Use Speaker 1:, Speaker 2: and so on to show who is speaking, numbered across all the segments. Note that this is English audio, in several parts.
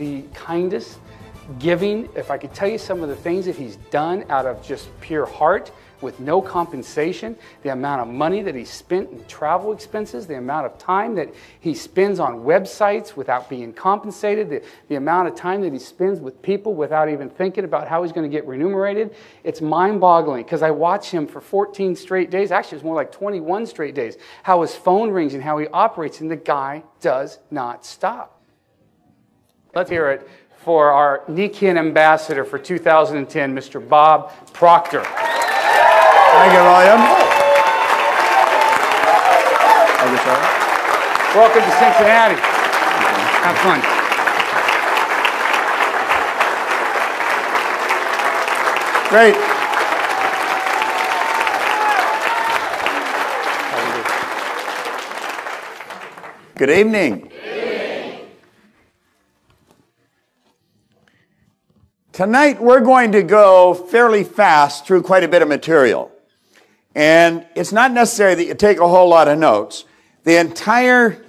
Speaker 1: the kindest, giving. If I could tell you some of the things that he's done out of just pure heart with no compensation, the amount of money that he spent in travel expenses, the amount of time that he spends on websites without being compensated, the amount of time that he spends with people without even thinking about how he's going to get remunerated, it's mind-boggling because I watch him for 14 straight days, actually it's more like 21 straight days, how his phone rings and how he operates, and the guy does not stop. Let's hear it for our Nikian ambassador for 2010, Mr. Bob Proctor.
Speaker 2: Thank you, William. Thank you, sir.
Speaker 1: Welcome to Cincinnati. Have fun.
Speaker 2: Great. Good evening. Tonight we're going to go fairly fast through quite a bit of material. And it's not necessary that you take a whole lot of notes. The entire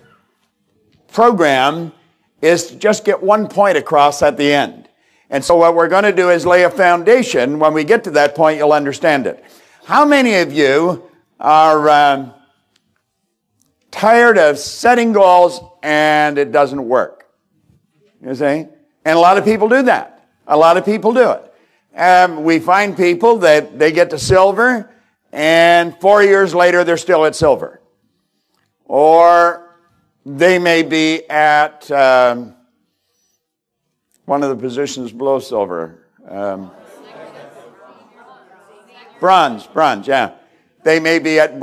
Speaker 2: program is to just get one point across at the end. And so what we're going to do is lay a foundation. When we get to that point, you'll understand it. How many of you are tired of setting goals and it doesn't work? You see? And a lot of people do that. A lot of people do it. We find people that they get to silver, and 4 years later, they're still at silver. Or they may be at one of the positions below silver. Bronze, yeah. They may be at,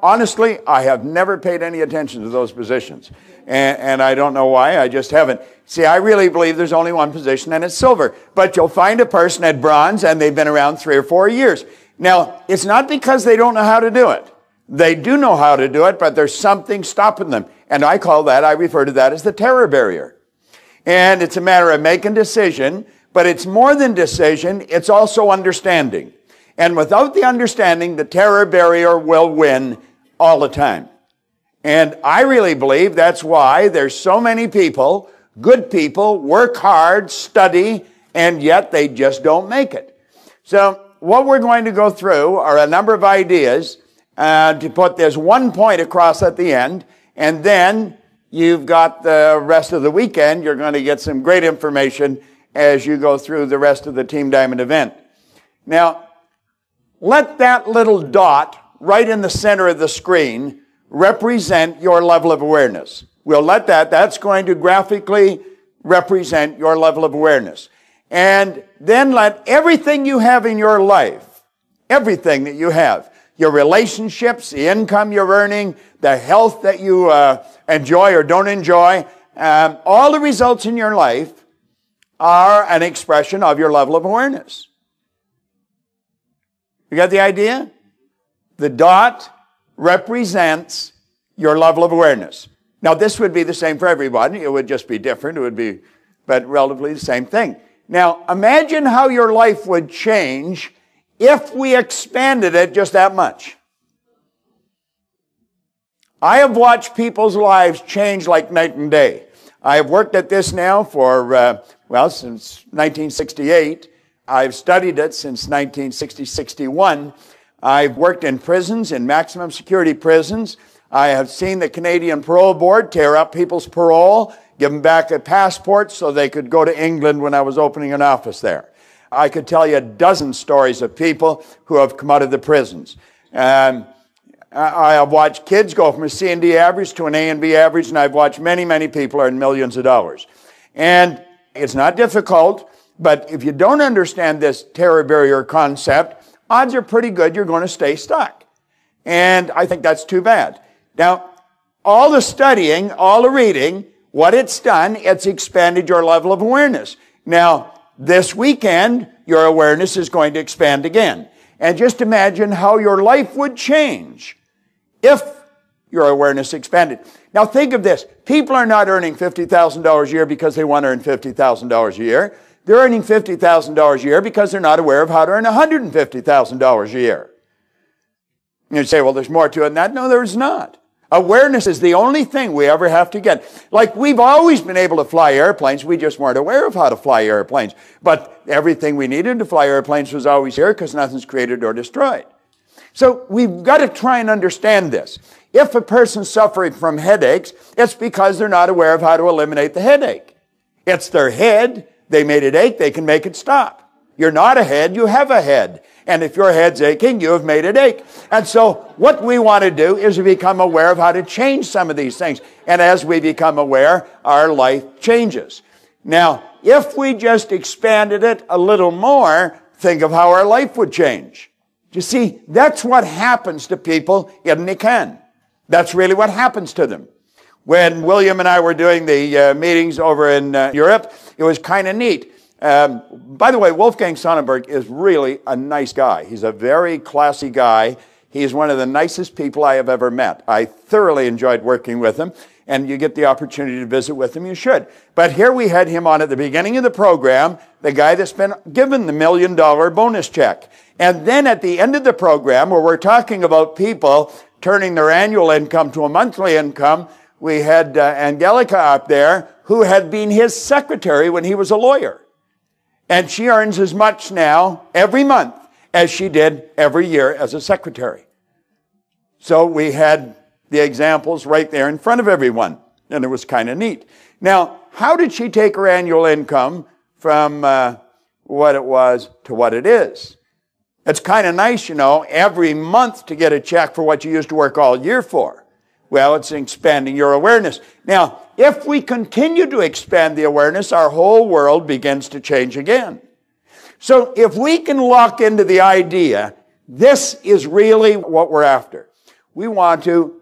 Speaker 2: honestly, I have never paid any attention to those positions. And I don't know why, I just haven't. See, I really believe there's only one position, and it's silver. But you'll find a person at bronze, and they've been around 3 or 4 years. Now, it's not because they don't know how to do it. They do know how to do it, but there's something stopping them. And I refer to that as the terror barrier. And it's a matter of making a decision, but it's more than decision, it's also understanding. And without the understanding, the terror barrier will win all the time. And I really believe that's why there's so many people, good people, work hard, study, and yet they just don't make it. So what we're going to go through are a number of ideas to put this one point across at the end, and then you've got the rest of the weekend. You're going to get some great information as you go through the rest of the Team Diamond event. Now, let that little dot right in the center of the screen represent your level of awareness. We'll let that's going to graphically represent your level of awareness. And then let everything you have in your life, everything that you have, your relationships, the income you're earning, the health that you enjoy or don't enjoy, all the results in your life are an expression of your level of awareness. You got the idea? The dot represents your level of awareness. Now, this would be the same for everyone. It would just be different. It would be, but relatively the same thing. Now, imagine how your life would change if we expanded it just that much. I have watched people's lives change like night and day. I have worked at this now for, since 1968. I've studied it since 1960-61. I've worked in prisons, in maximum security prisons. I have seen the Canadian Parole Board tear up people's parole, give them back a passport so they could go to England when I was opening an office there. I could tell you a dozen stories of people who have come out of the prisons. I have watched kids go from a C and D average to an A and B average, and I've watched many, many people earn millions of dollars. And it's not difficult, but if you don't understand this terror barrier concept, odds are pretty good you're going to stay stuck. And I think that's too bad. Now, all the studying, all the reading, what it's done, it's expanded your level of awareness. Now, this weekend, your awareness is going to expand again. And just imagine how your life would change if your awareness expanded. Now, think of this. People are not earning $50,000 a year because they want to earn $50,000 a year. They're earning $50,000 a year because they're not aware of how to earn $150,000 a year. You say, well, there's more to it than that. No, there's not. Awareness is the only thing we ever have to get. Like, we've always been able to fly airplanes. We just weren't aware of how to fly airplanes. But everything we needed to fly airplanes was always here because nothing's created or destroyed. So we've got to try and understand this. If a person's suffering from headaches, it's because they're not aware of how to eliminate the headache. It's their head. They made it ache. They can make it stop. You're not a head. You have a head. And if your head's aching, you have made it ache. And so what we want to do is to become aware of how to change some of these things. And as we become aware, our life changes. Now, if we just expanded it a little more, think of how our life would change. You see, that's what happens to people in Nikan. That's really what happens to them. When William and I were doing the meetings over in Europe, it was kind of neat. By the way, Wolfgang Sonnenberg is really a nice guy. He's a very classy guy. He's one of the nicest people I have ever met. I thoroughly enjoyed working with him, and you get the opportunity to visit with him, you should. But here we had him on at the beginning of the program, the guy that's been given the $1 million bonus check. And then at the end of the program, where we're talking about people turning their annual income to a monthly income, we had Angelica up there, who had been his secretary when he was a lawyer. And she earns as much now every month as she did every year as a secretary. So we had the examples right there in front of everyone, and it was kind of neat. Now, how did she take her annual income from what it was to what it is? It's kind of nice, you know, every month to get a check for what you used to work all year for. Well, it's expanding your awareness. Now, if we continue to expand the awareness, our whole world begins to change again. So if we can lock into the idea, this is really what we're after. We want to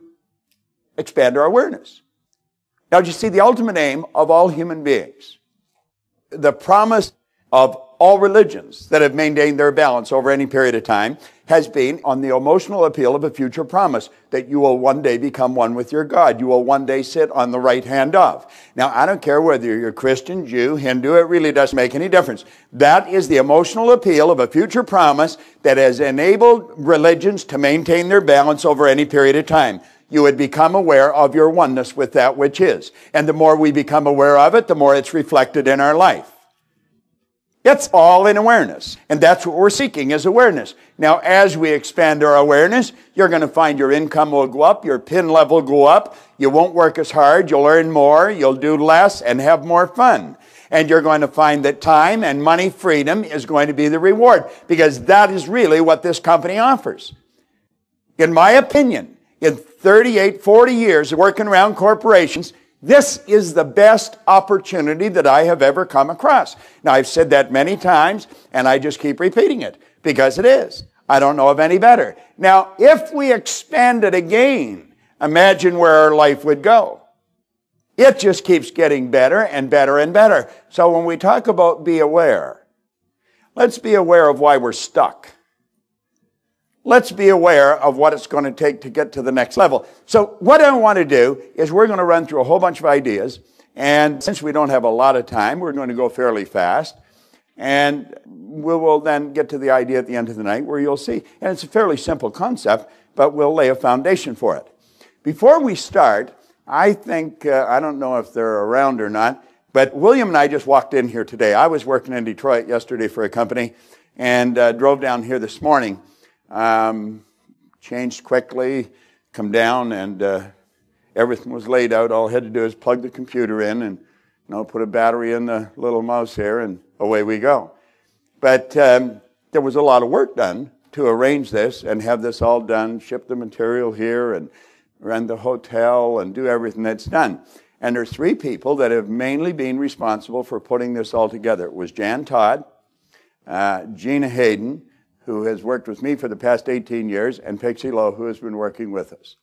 Speaker 2: expand our awareness. Now, do you see the ultimate aim of all human beings? The promise of all religions that have maintained their balance over any period of time has been on the emotional appeal of a future promise that you will one day become one with your God. You will one day sit on the right hand of. Now, I don't care whether you're Christian, Jew, Hindu, it really doesn't make any difference. That is the emotional appeal of a future promise that has enabled religions to maintain their balance over any period of time. You would become aware of your oneness with that which is. And the more we become aware of it, the more it's reflected in our life. It's all in awareness. And that's what we're seeking, is awareness. Now, as we expand our awareness, you're going to find your income will go up, your pin level will go up, you won't work as hard, you'll earn more, you'll do less, and have more fun. And you're going to find that time and money freedom is going to be the reward, because that is really what this company offers. In my opinion, in 38, 40 years of working around corporations, this is the best opportunity that I have ever come across. Now, I've said that many times, and I just keep repeating it, because it is. I don't know of any better. Now, if we expand it again, imagine where our life would go. It just keeps getting better and better and better. So when we talk about be aware, let's be aware of why we're stuck. Let's be aware of what it's going to take to get to the next level. So what I want to do is we're going to run through a whole bunch of ideas. And since we don't have a lot of time, we're going to go fairly fast. And we will then get to the idea at the end of the night where you'll see. And it's a fairly simple concept, but we'll lay a foundation for it. Before we start, I think, I don't know if they're around or not, but William and I just walked in here today. I was working in Detroit yesterday for a company and drove down here this morning. Changed quickly, come down, and everything was laid out. All I had to do is plug the computer in and put a battery in the little mouse here, and away we go. But there was a lot of work done to arrange this and have this all done, ship the material here and rent the hotel and do everything that's done. And there's 3 people that have mainly been responsible for putting this all together. It was Jan Todd, Gina Hayden, who has worked with me for the past 18 years, and Pixie Lowe, who has been working with us.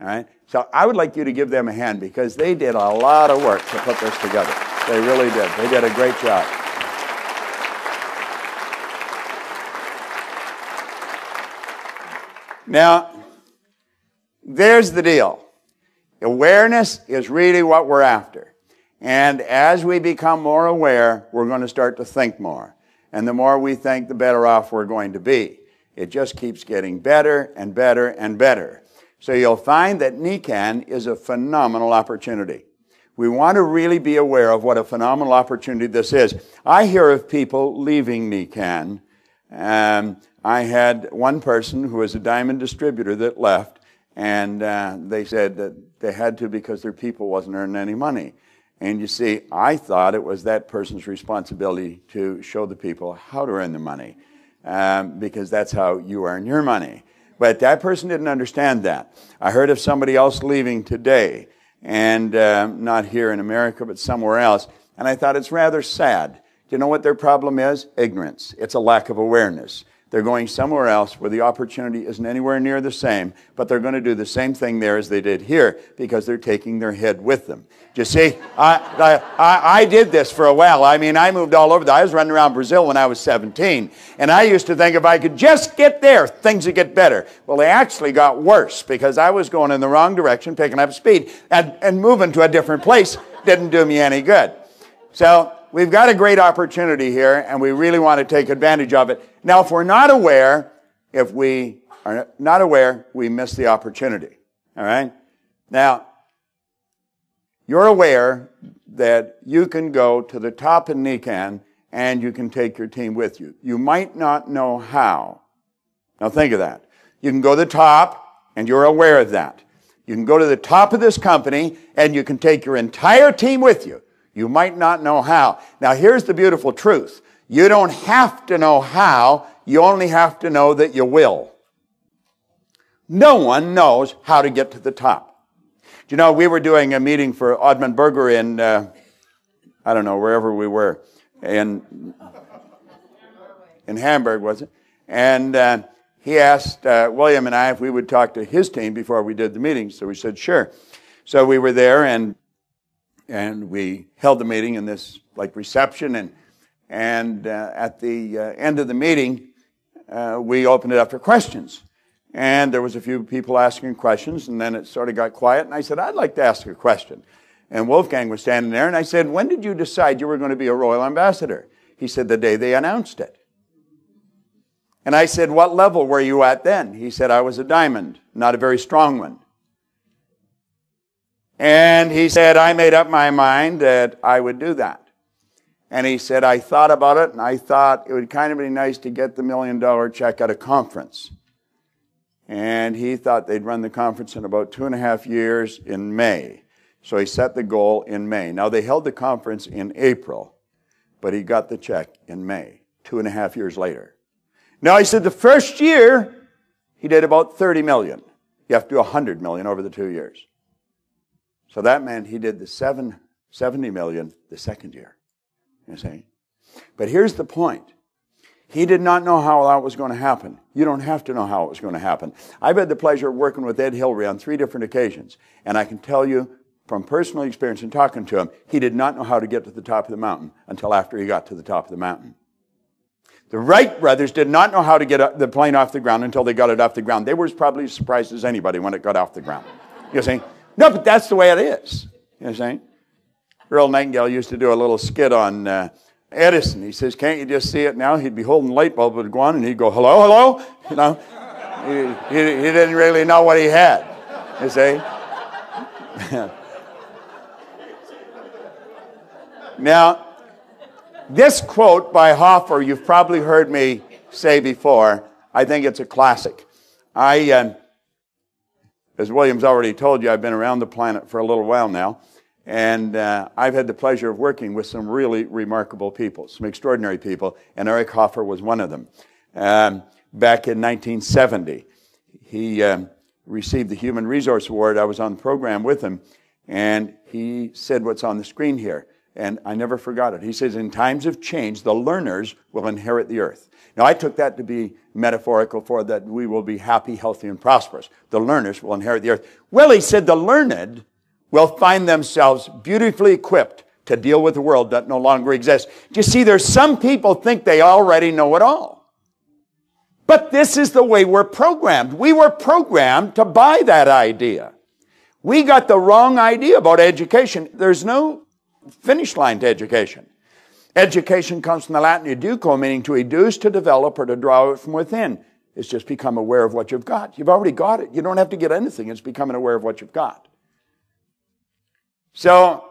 Speaker 2: All right? So I would like you to give them a hand, because they did a lot of work to put this together. They really did. They did a great job. Now, there's the deal. Awareness is really what we're after. And as we become more aware, we're going to start to think more. And the more we think, the better off we're going to be. It just keeps getting better and better and better. So you'll find that Nican is a phenomenal opportunity. We want to really be aware of what a phenomenal opportunity this is. I hear of people leaving Nican. I had one person who was a diamond distributor that left, and they said that they had to because their people wasn't earning any money. And you see, I thought it was that person's responsibility to show the people how to earn the money, because that's how you earn your money. But that person didn't understand that. I heard of somebody else leaving today, and not here in America, but somewhere else, and I thought it's rather sad. Do you know what their problem is? Ignorance. It's a lack of awareness. They're going somewhere else where the opportunity isn't anywhere near the same, but they're going to do the same thing there as they did here because they're taking their head with them. Do you see? I did this for a while. I mean, I moved all over. I was running around Brazil when I was 17, and I used to think if I could just get there, things would get better. Well, they actually got worse because I was going in the wrong direction, picking up speed, and moving to a different place didn't do me any good. So we've got a great opportunity here, and we really want to take advantage of it. Now, if we're not aware, we miss the opportunity. All right? Now, you're aware that you can go to the top in Nican, and you can take your team with you. You might not know how. Now, think of that. You can go to the top, and you're aware of that. You can go to the top of this company, and you can take your entire team with you. You might not know how. Now, here's the beautiful truth. You don't have to know how. You only have to know that you will. No one knows how to get to the top. Do you know, we were doing a meeting for Oddman Berger in, I don't know, wherever we were. In Hamburg, was it? And he asked William and I if we would talk to his team before we did the meeting. So we said, sure. So we were there, and we held the meeting in this reception, and at the end of the meeting, we opened it up for questions. And there was a few people asking questions, and then it sort of got quiet, and I said, I'd like to ask a question. And Wolfgang was standing there, and I said, when did you decide you were going to be a royal ambassador? He said, the day they announced it. And I said, what level were you at then? He said, I was a diamond, not a very strong one. And he said, I made up my mind that I would do that. And he said, I thought about it, and I thought it would kind of be nice to get the $1 million check at a conference. And he thought they'd run the conference in about 2.5 years in May. So he set the goal in May. Now, they held the conference in April, but he got the check in May, 2.5 years later. Now, he said the first year, he did about 30 million. You have to do 100 million over the 2 years. So that meant he did the 70 million the second year. You see? But here's the point. He did not know how that was going to happen. You don't have to know how it was going to happen. I've had the pleasure of working with Ed Hillary on 3 different occasions. And I can tell you from personal experience in talking to him, he did not know how to get to the top of the mountain until after he got to the top of the mountain. The Wright brothers did not know how to get the plane off the ground until they got it off the ground. They were as probably as surprised as anybody when it got off the ground. You see? No, but that's the way it is. You see? Earl Nightingale used to do a little skit on Edison. He says, can't you just see it now? He'd be holding the light bulb would go on, and he'd go, hello, hello? You know, he didn't really know what he had. You see? Now, this quote by Hoffer, you've probably heard me say before. I think it's a classic. As William's already told you, I've been around the planet for a little while now. And I've had the pleasure of working with some really remarkable people, some extraordinary people, and Eric Hoffer was one of them. Back in 1970, he received the Human Resource Award. I was on the program with him, and he said what's on the screen here, and I never forgot it. He says, in times of change, the learners will inherit the earth. Now, I took that to be metaphorical for that we will be happy, healthy, and prosperous. The learners will inherit the earth. Well, he said the learned will find themselves beautifully equipped to deal with a world that no longer exists. Do you see, there's some people think they already know it all. But this is the way we're programmed. We were programmed to buy that idea. We got the wrong idea about education. There's no finish line to education. Education comes from the Latin educo, meaning to educe, to develop, or to draw it from within. It's just become aware of what you've got. You've already got it. You don't have to get anything. It's becoming aware of what you've got. So,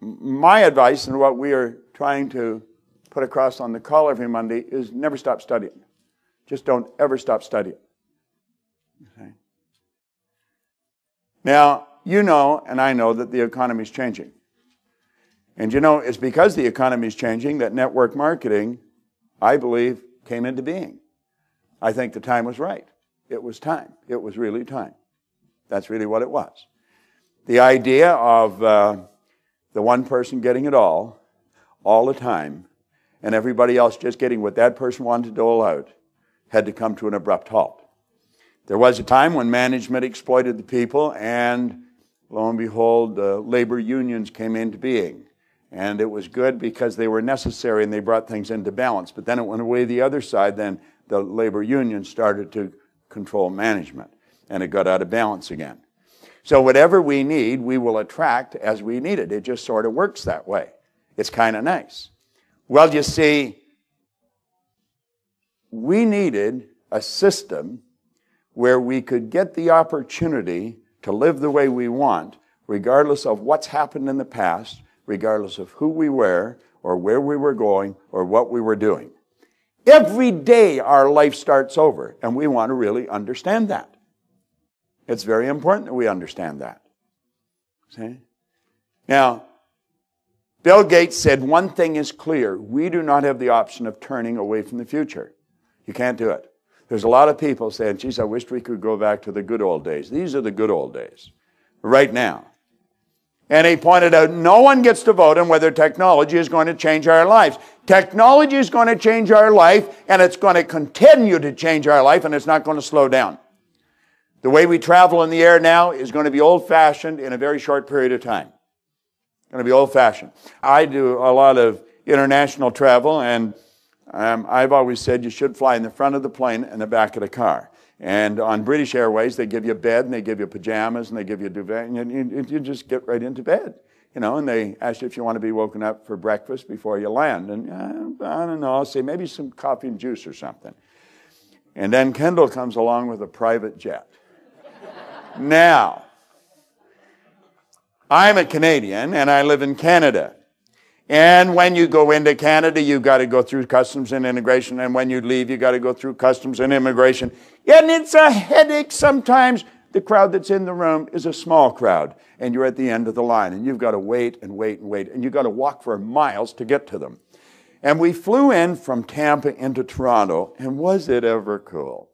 Speaker 2: my advice and what we are trying to put across on the call every Monday is never stop studying. Just don't ever stop studying. Okay? Now, you know and I know that the economy is changing. And you know, it's because the economy is changing that network marketing, I believe, came into being. I think the time was right. It was time. It was really time. That's really what it was. The idea of the one person getting it all the time, and everybody else just getting what that person wanted to dole out, had to come to an abrupt halt. There was a time when management exploited the people, and lo and behold, labor unions came into being. And it was good because they were necessary and they brought things into balance. But then it went away the other side. Then the labor union started to control management, and it got out of balance again. So whatever we need, we will attract as we need it. It just sort of works that way. It's kind of nice. Well, you see, we needed a system where we could get the opportunity to live the way we want, regardless of what's happened in the past, regardless of who we were, or where we were going, or what we were doing. Every day our life starts over, and we want to really understand that. It's very important that we understand that. See? Now, Bill Gates said one thing is clear. We do not have the option of turning away from the future. You can't do it. There's a lot of people saying, geez, I wish we could go back to the good old days. These are the good old days, right now. And he pointed out, no one gets to vote on whether technology is going to change our lives. Technology is going to change our life, and it's going to continue to change our life, and it's not going to slow down. The way we travel in the air now is going to be old-fashioned in a very short period of time. It's going to be old-fashioned. I do a lot of international travel, and I've always said you should fly in the front of the plane and the back of the car. And on British Airways, they give you a bed, and they give you pajamas, and they give you a duvet, and you just get right into bed. You know, and they ask you if you want to be woken up for breakfast before you land. And I don't know, I'll say maybe some coffee and juice or something. And then Kendall comes along with a private jet. Now, I'm a Canadian, and I live in Canada. And when you go into Canada, you've got to go through customs and immigration. And when you leave, you've got to go through customs and immigration. And it's a headache sometimes. The crowd that's in the room is a small crowd. And you're at the end of the line. And you've got to wait and wait and wait. And you've got to walk for miles to get to them. And we flew in from Tampa into Toronto. And was it ever cool?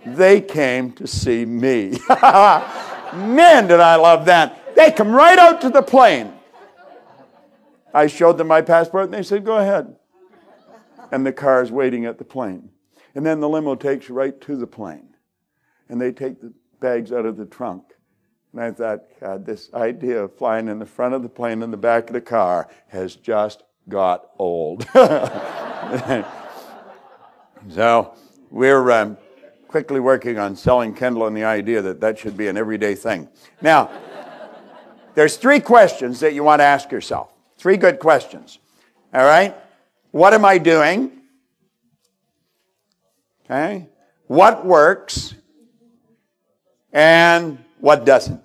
Speaker 2: They came to see me. Man, did I love that. They come right out to the plane. I showed them my passport, and they said, go ahead. And the car's waiting at the plane. And then the limo takes you right to the plane. And they take the bags out of the trunk. And I thought, God, this idea of flying in the front of the plane and the back of the car has just got old. So we're quickly working on selling Kendall on the idea that that should be an everyday thing. Now, there's 3 questions that you want to ask yourself. 3 good questions. All right? What am I doing? Okay? What works? And what doesn't?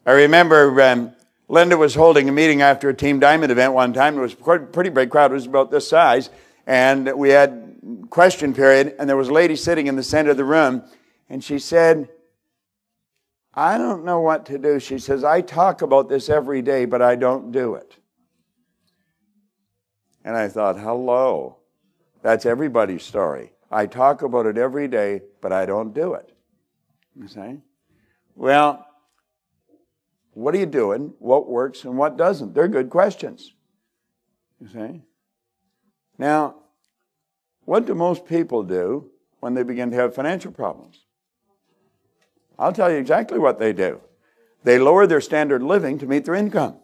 Speaker 2: I remember Linda was holding a meeting after a Team Diamond event one time. It was a pretty big crowd. It was about this size. And we had question period. And there was a lady sitting in the center of the room. And she said, I don't know what to do. She says, I talk about this every day, but I don't do it. And I thought, hello. That's everybody's story. I talk about it every day, but I don't do it. You see? Well, what are you doing? What works and what doesn't? They're good questions. You see? Now, what do most people do when they begin to have financial problems? I'll tell you exactly what they do. They lower their standard of living to meet their income.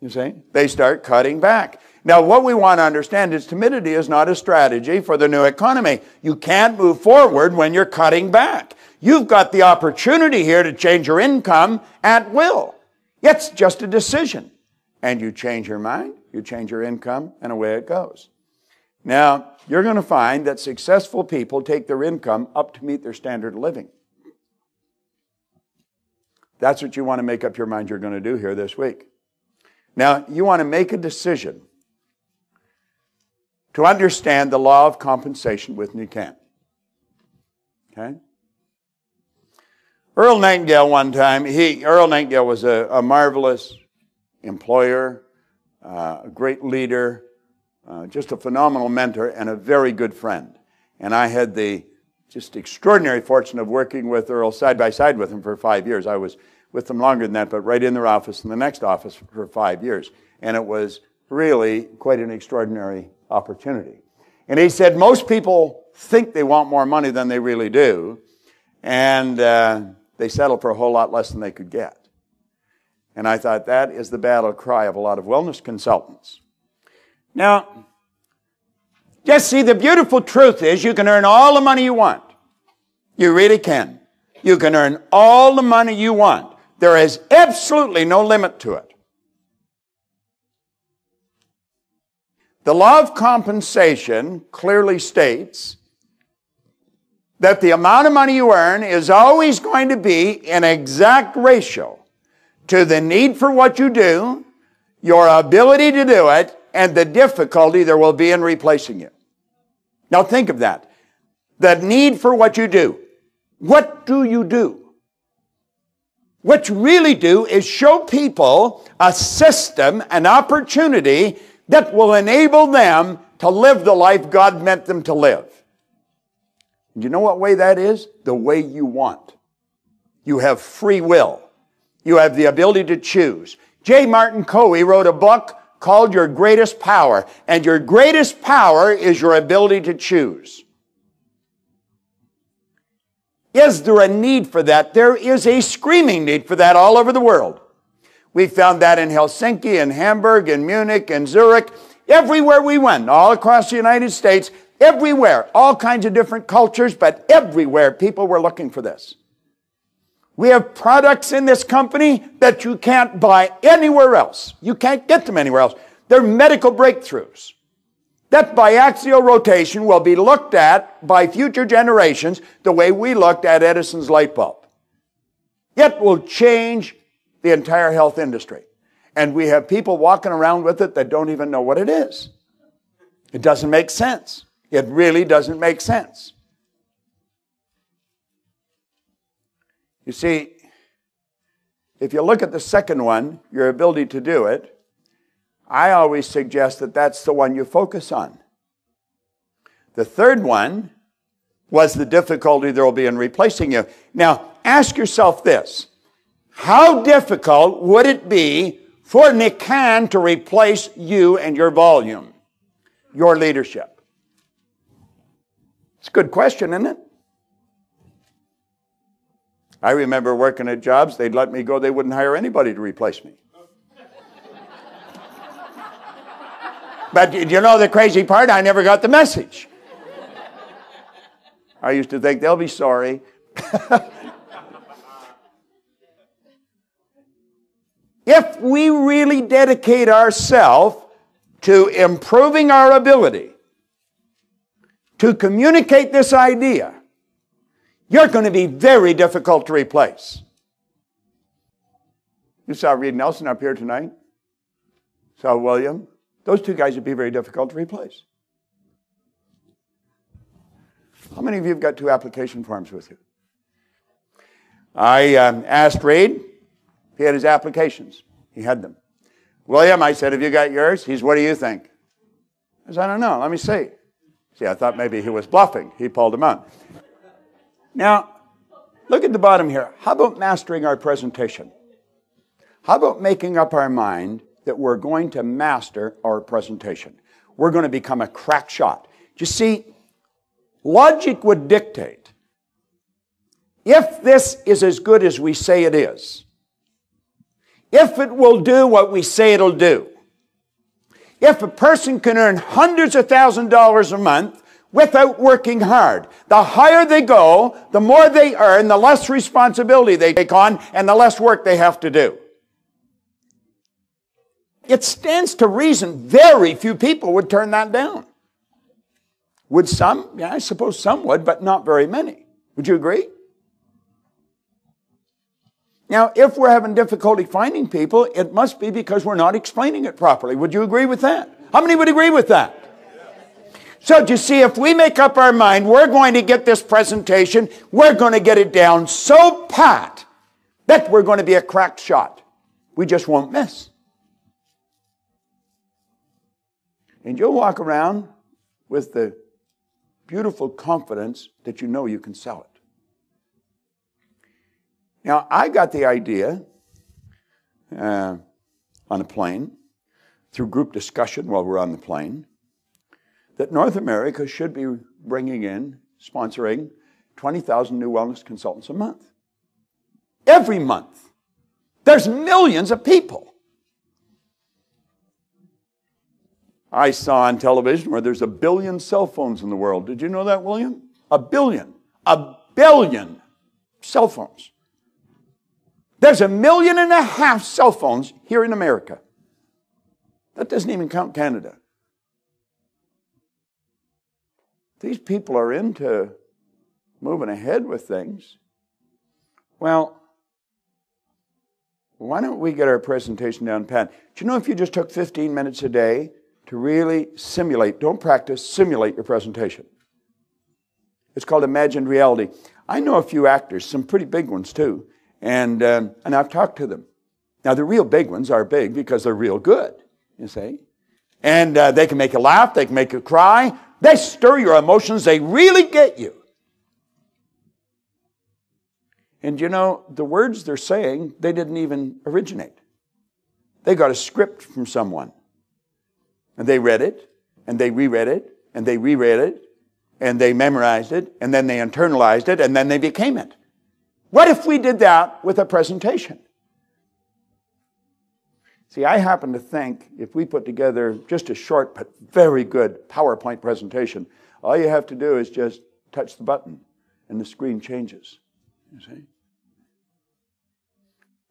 Speaker 2: You see? They start cutting back. Now, what we want to understand is timidity is not a strategy for the new economy. You can't move forward when you're cutting back. You've got the opportunity here to change your income at will. It's just a decision. And you change your mind, you change your income, and away it goes. Now, you're going to find that successful people take their income up to meet their standard of living. That's what you want to make up your mind you're going to do here this week. Now, you want to make a decision to understand the law of compensation when you can. Okay? Earl Nightingale one time, Earl Nightingale was a marvelous employer, a great leader, just a phenomenal mentor and a very good friend. And I had the just extraordinary fortune of working with Earl side by side with him for 5 years. I was with them longer than that, but right in their office and the next office for 5 years. And it was really quite an extraordinary opportunity. And he said most people think they want more money than they really do, and they settle for a whole lot less than they could get. And I thought that is the battle cry of a lot of wellness consultants. Now, just see, the beautiful truth is you can earn all the money you want. You really can. You can earn all the money you want. There is absolutely no limit to it. The law of compensation clearly states that the amount of money you earn is always going to be an exact ratio to the need for what you do, your ability to do it, and the difficulty there will be in replacing you. Now think of that. The need for what you do. What do you do? What you really do is show people a system, an opportunity that will enable them to live the life God meant them to live. You know what way that is? The way you want. You have free will. You have the ability to choose. J. Martin Coe wrote a book called Your Greatest Power. And your greatest power is your ability to choose. Is there a need for that? There is a screaming need for that all over the world. We found that in Helsinki, in Hamburg, in Munich, in Zurich. Everywhere we went, all across the United States, everywhere, all kinds of different cultures, but everywhere people were looking for this. We have products in this company that you can't buy anywhere else. You can't get them anywhere else. They're medical breakthroughs. That biaxial rotation will be looked at by future generations the way we looked at Edison's light bulb. It will change the entire health industry. And we have people walking around with it that don't even know what it is. It doesn't make sense. It really doesn't make sense. You see, if you look at the second one, your ability to do it, I always suggest that that's the one you focus on. The third one was the difficulty there will be in replacing you. Now, ask yourself this. How difficult would it be for Nikan to replace you and your volume, your leadership? It's a good question, isn't it? I remember working at jobs, they'd let me go, they wouldn't hire anybody to replace me. But you know the crazy part? I never got the message. I used to think they'll be sorry. If we really dedicate ourselves to improving our ability to communicate this idea, you're going to be very difficult to replace. You saw Reed Nelson up here tonight. Saw William. Those two guys would be very difficult to replace. How many of you have got 2 application forms with you? I asked Reed if he had his applications. He had them. William, I said, have you got yours? He's, what do you think? I said, I don't know. Let me see. See, I thought maybe he was bluffing. He pulled them out. Now, look at the bottom here. How about mastering our presentation? How about making up our mind that we're going to master our presentation? We're going to become a crack shot. You see, logic would dictate, if this is as good as we say it is, if it will do what we say it'll do, if a person can earn hundreds of thousands of dollars a month without working hard, the higher they go, the more they earn, the less responsibility they take on, and the less work they have to do. it stands to reason very few people would turn that down. Would some? Yeah, I suppose some would, but not very many. Would you agree? Now, if we're having difficulty finding people, it must be because we're not explaining it properly. Would you agree with that? How many would agree with that? So, do you see, if we make up our mind, we're going to get this presentation, we're going to get it down so pat that we're going to be a cracked shot. We just won't miss. And you'll walk around with the beautiful confidence that you know you can sell it. Now, I got the idea on a plane, through group discussion while we're on the plane, that North America should be bringing in, sponsoring 20,000 new wellness consultants a month. Every month. There's millions of people. I saw on television where there's 1 billion cell phones in the world. Did you know that, William? 1 billion. 1 billion cell phones. There's 1.5 million cell phones here in America. That doesn't even count Canada. These people are into moving ahead with things. Well, why don't we get our presentation down pat? Do you know if you just took 15 minutes a day to really simulate, don't practice, simulate your presentation. It's called imagined reality. I know a few actors, some pretty big ones too, and I've talked to them. Now, the real big ones are big because they're real good, you see. And they can make you laugh, they can make you cry, they stir your emotions, they really get you. And you know, the words they're saying, they didn't even originate. They got a script from someone. And they read it, and they reread it, and they reread it, and they memorized it, and then they internalized it, and then they became it. What if we did that with a presentation? See, I happen to think if we put together just a short but very good PowerPoint presentation, all you have to do is just touch the button, and the screen changes. You see?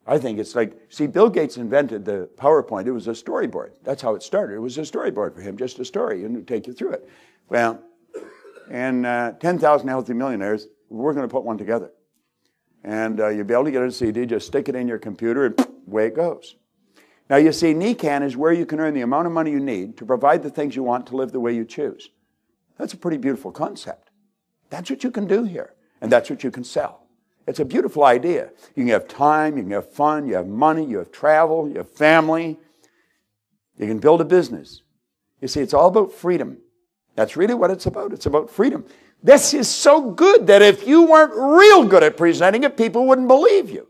Speaker 2: I think it's like, see, Bill Gates invented the PowerPoint. It was a storyboard. That's how it started. It was a storyboard for him, just a story, and it'd take you through it. Well, and 10,000 Healthy Millionaires, we're going to put one together. And you'll be able to get a CD, just stick it in your computer, and away it goes. Now, you see, NECAN is where you can earn the amount of money you need to provide the things you want to live the way you choose. That's a pretty beautiful concept. That's what you can do here, and that's what you can sell. It's a beautiful idea. You can have time, you can have fun, you have money, you have travel, you have family. You can build a business. You see, it's all about freedom. That's really what it's about. It's about freedom. This is so good that if you weren't real good at presenting it, people wouldn't believe you.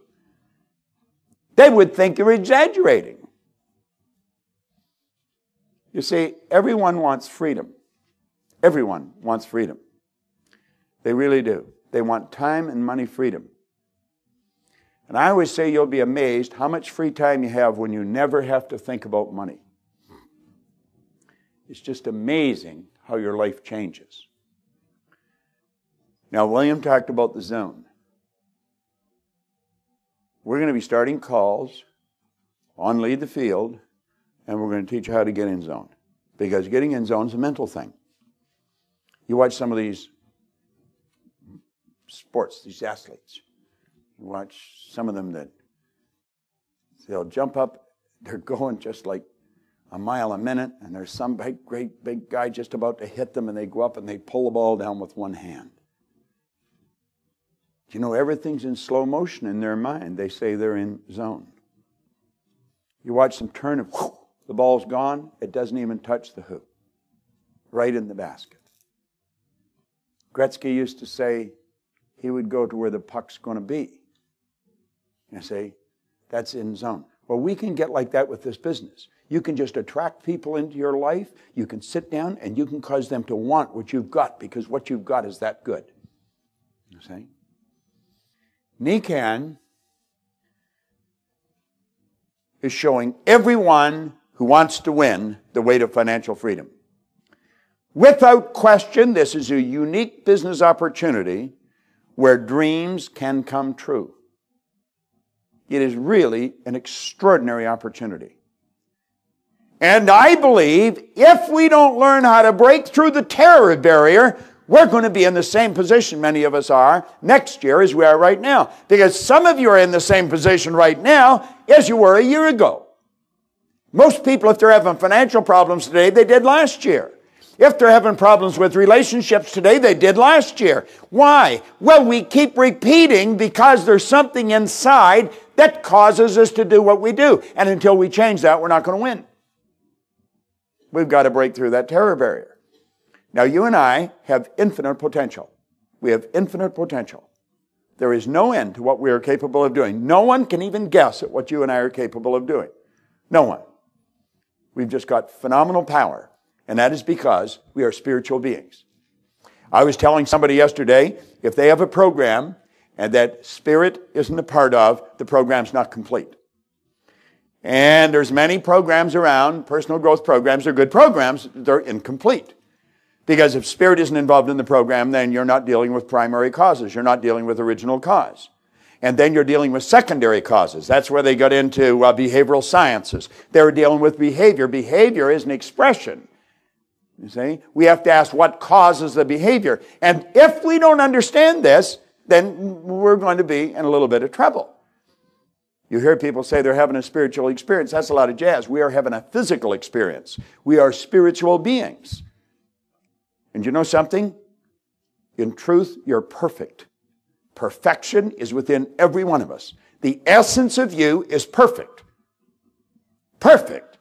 Speaker 2: They would think you're exaggerating. You see, everyone wants freedom. Everyone wants freedom. They really do. They want time and money freedom. And I always say you'll be amazed how much free time you have when you never have to think about money. It's just amazing how your life changes. Now, William talked about the zone. We're going to be starting calls on Lead the Field, and we're going to teach you how to get in zone. Because getting in zone is a mental thing. You watch some of these sports, these athletes. You watch some of them that they'll jump up, they're going just like a mile a minute, and there's some great big guy just about to hit them, and they go up and they pull the ball down with one hand. You know, everything's in slow motion in their mind. They say they're in zone. You watch them turn and whoosh, the ball's gone, it doesn't even touch the hoop. Right in the basket. Gretzky used to say he would go to where the puck's going to be. You see, that's in zone. Well, we can get like that with this business. You can just attract people into your life. You can sit down and you can cause them to want what you've got because what you've got is that good. You see? NECAN is showing everyone who wants to win the way to financial freedom. Without question, this is a unique business opportunity where dreams can come true. It is really an extraordinary opportunity. And I believe if we don't learn how to break through the terror barrier, we're going to be in the same position, many of us are, next year as we are right now. Because some of you are in the same position right now as you were a year ago. Most people, if they're having financial problems today, they did last year. If they're having problems with relationships today, they did last year. Why? Well, we keep repeating because there's something inside that causes us to do what we do. And until we change that, we're not going to win. We've got to break through that terror barrier. Now, you and I have infinite potential. We have infinite potential. There is no end to what we are capable of doing. No one can even guess at what you and I are capable of doing. No one. We've just got phenomenal power, and that is because we are spiritual beings. I was telling somebody yesterday, if they have a program and that spirit isn't a part of, the program's not complete. And there's many programs around, personal growth programs. They're good programs, they're incomplete. Because if spirit isn't involved in the program, then you're not dealing with primary causes. You're not dealing with original cause. And then you're dealing with secondary causes. That's where they got into behavioral sciences. They were dealing with behavior. Behavior is an expression. You see? We have to ask what causes the behavior. And if we don't understand this, then we're going to be in a little bit of trouble. You hear people say they're having a spiritual experience. That's a lot of jazz. We are having a physical experience. We are spiritual beings. And you know something? In truth, you're perfect. Perfection is within every one of us. The essence of you is perfect. Perfect.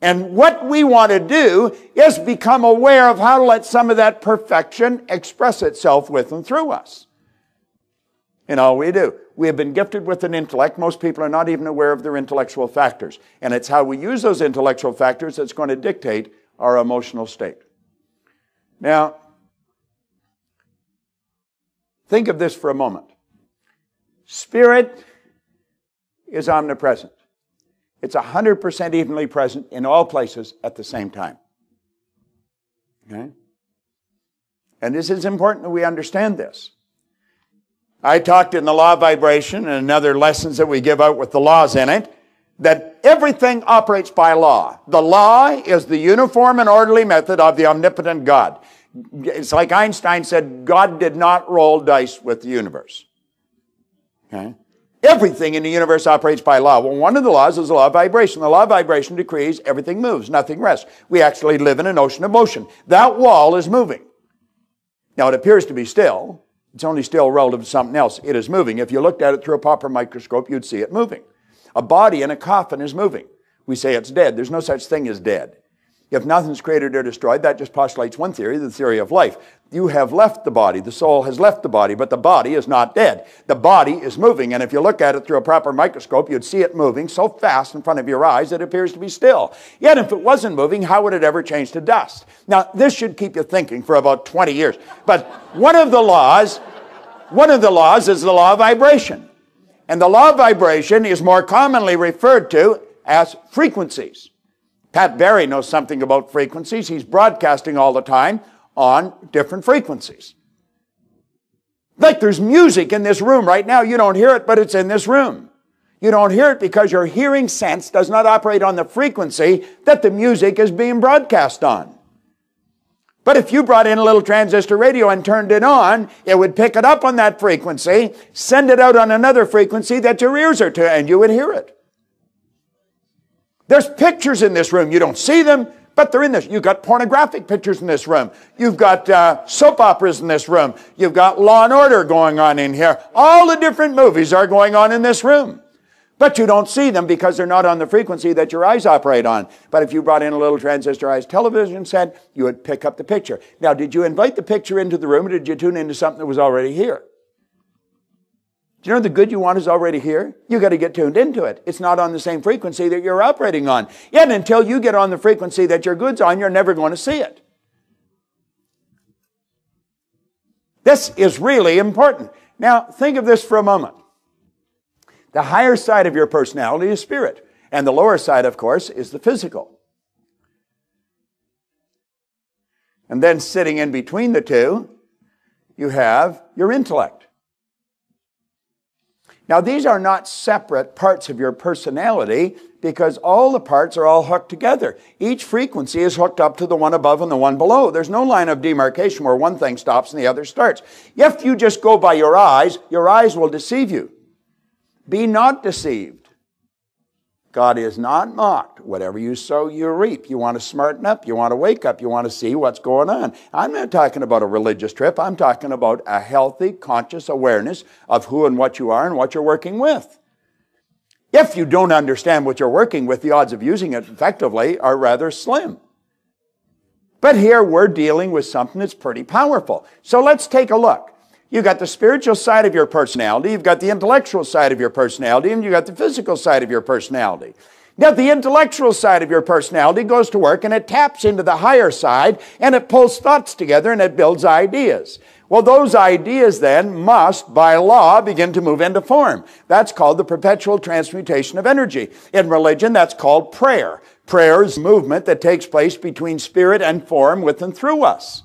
Speaker 2: And what we want to do is become aware of how to let some of that perfection express itself with and through us. In all we do. We have been gifted with an intellect. Most people are not even aware of their intellectual factors. And it's how we use those intellectual factors that's going to dictate our emotional state. Now, think of this for a moment. Spirit is omnipresent. It's 100% evenly present in all places at the same time. Okay? And this is important that we understand this. I talked in the law of vibration and other lessons that we give out with the laws in it, that everything operates by law. The law is the uniform and orderly method of the omnipotent God. It's like Einstein said, God did not roll dice with the universe. Okay? Everything in the universe operates by law. Well, one of the laws is the law of vibration. The law of vibration decrees everything moves, nothing rests. We actually live in an ocean of motion. That wall is moving. Now, it appears to be still. It's only still relative to something else. It is moving. If you looked at it through a proper microscope, you'd see it moving. A body in a coffin is moving. We say it's dead. There's no such thing as dead. If nothing's created or destroyed, that just postulates one theory, the theory of life. You have left the body. The soul has left the body, but the body is not dead. The body is moving, and if you look at it through a proper microscope, you'd see it moving so fast in front of your eyes that it appears to be still. Yet if it wasn't moving, how would it ever change to dust? Now, this should keep you thinking for about 20 years. But one of the laws is the law of vibration. And the law of vibration is more commonly referred to as frequencies. Pat Barry knows something about frequencies. He's broadcasting all the time on different frequencies. Like there's music in this room right now. You don't hear it, but it's in this room. You don't hear it because your hearing sense does not operate on the frequency that the music is being broadcast on. But if you brought in a little transistor radio and turned it on, it would pick it up on that frequency, send it out on another frequency that your ears are to, and you would hear it. There's pictures in this room. You don't see them, but they're in this. You've got pornographic pictures in this room. You've got soap operas in this room. You've got Law and Order going on in here. All the different movies are going on in this room. But you don't see them because they're not on the frequency that your eyes operate on. But if you brought in a little transistorized television set, you would pick up the picture. Now, did you invite the picture into the room, or did you tune into something that was already here? Do you know the good you want is already here? You've got to get tuned into it. It's not on the same frequency that you're operating on. Yet until you get on the frequency that your good's on, you're never going to see it. This is really important. Now, think of this for a moment. The higher side of your personality is spirit. And the lower side, of course, is the physical. And then sitting in between the two, you have your intellect. Now, these are not separate parts of your personality because all the parts are all hooked together. Each frequency is hooked up to the one above and the one below. There's no line of demarcation where one thing stops and the other starts. If you just go by your eyes will deceive you. Be not deceived. God is not mocked. Whatever you sow, you reap. You want to smarten up. You want to wake up. You want to see what's going on. I'm not talking about a religious trip. I'm talking about a healthy, conscious awareness of who and what you are and what you're working with. If you don't understand what you're working with, the odds of using it effectively are rather slim. But here we're dealing with something that's pretty powerful. So let's take a look. You've got the spiritual side of your personality, you've got the intellectual side of your personality, and you've got the physical side of your personality. Now, the intellectual side of your personality goes to work and it taps into the higher side and it pulls thoughts together and it builds ideas. Well, those ideas then must, by law, begin to move into form. That's called the perpetual transmutation of energy. In religion, that's called prayer. Prayer is movement that takes place between spirit and form with and through us.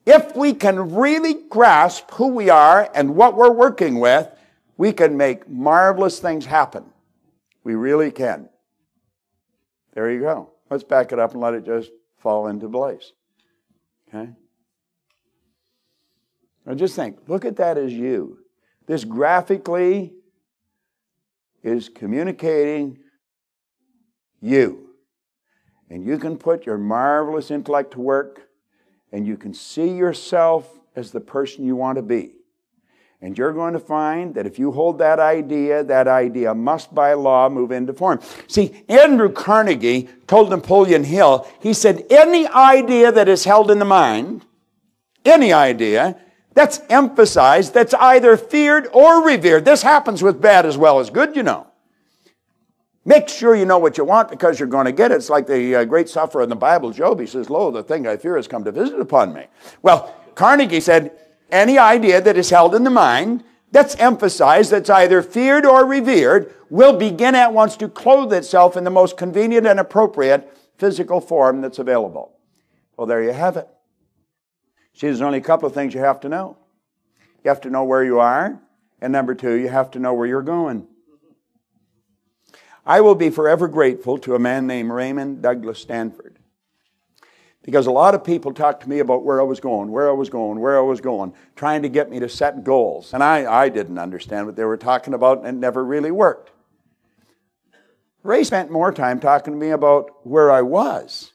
Speaker 2: If we can really grasp who we are and what we're working with, we can make marvelous things happen. We really can. There you go. Let's back it up and let it just fall into place. Okay? Now just think, look at that as you. This graphically is communicating you. And you can put your marvelous intellect to work and you can see yourself as the person you want to be. And you're going to find that if you hold that idea must by law move into form. See, Andrew Carnegie told Napoleon Hill, he said, any idea that is held in the mind, any idea, that's emphasized, that's either feared or revered. This happens with bad as well as good, you know. Make sure you know what you want because you're going to get it. It's like the great sufferer in the Bible, Job. He says, lo, the thing I fear has come to visit upon me. Well, Carnegie said, any idea that is held in the mind, that's emphasized, that's either feared or revered, will begin at once to clothe itself in the most convenient and appropriate physical form that's available. Well, there you have it. See, there's only a couple of things you have to know. You have to know where you are, and number two, you have to know where you're going. I will be forever grateful to a man named Raymond Douglas Stanford. Because a lot of people talked to me about where I was going, trying to get me to set goals. And I didn't understand what they were talking about, and it never really worked. Ray spent more time talking to me about where I was.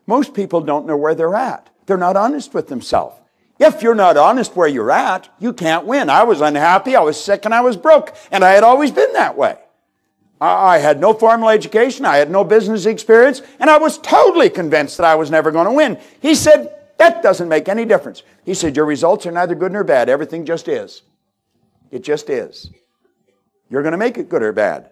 Speaker 2: Most people don't know where they're at. They're not honest with themselves. If you're not honest where you're at, you can't win. I was unhappy, I was sick, and I was broke. And I had always been that way. I had no formal education, I had no business experience, and I was totally convinced that I was never going to win. He said, that doesn't make any difference. He said, your results are neither good nor bad. Everything just is. It just is. You're going to make it good or bad.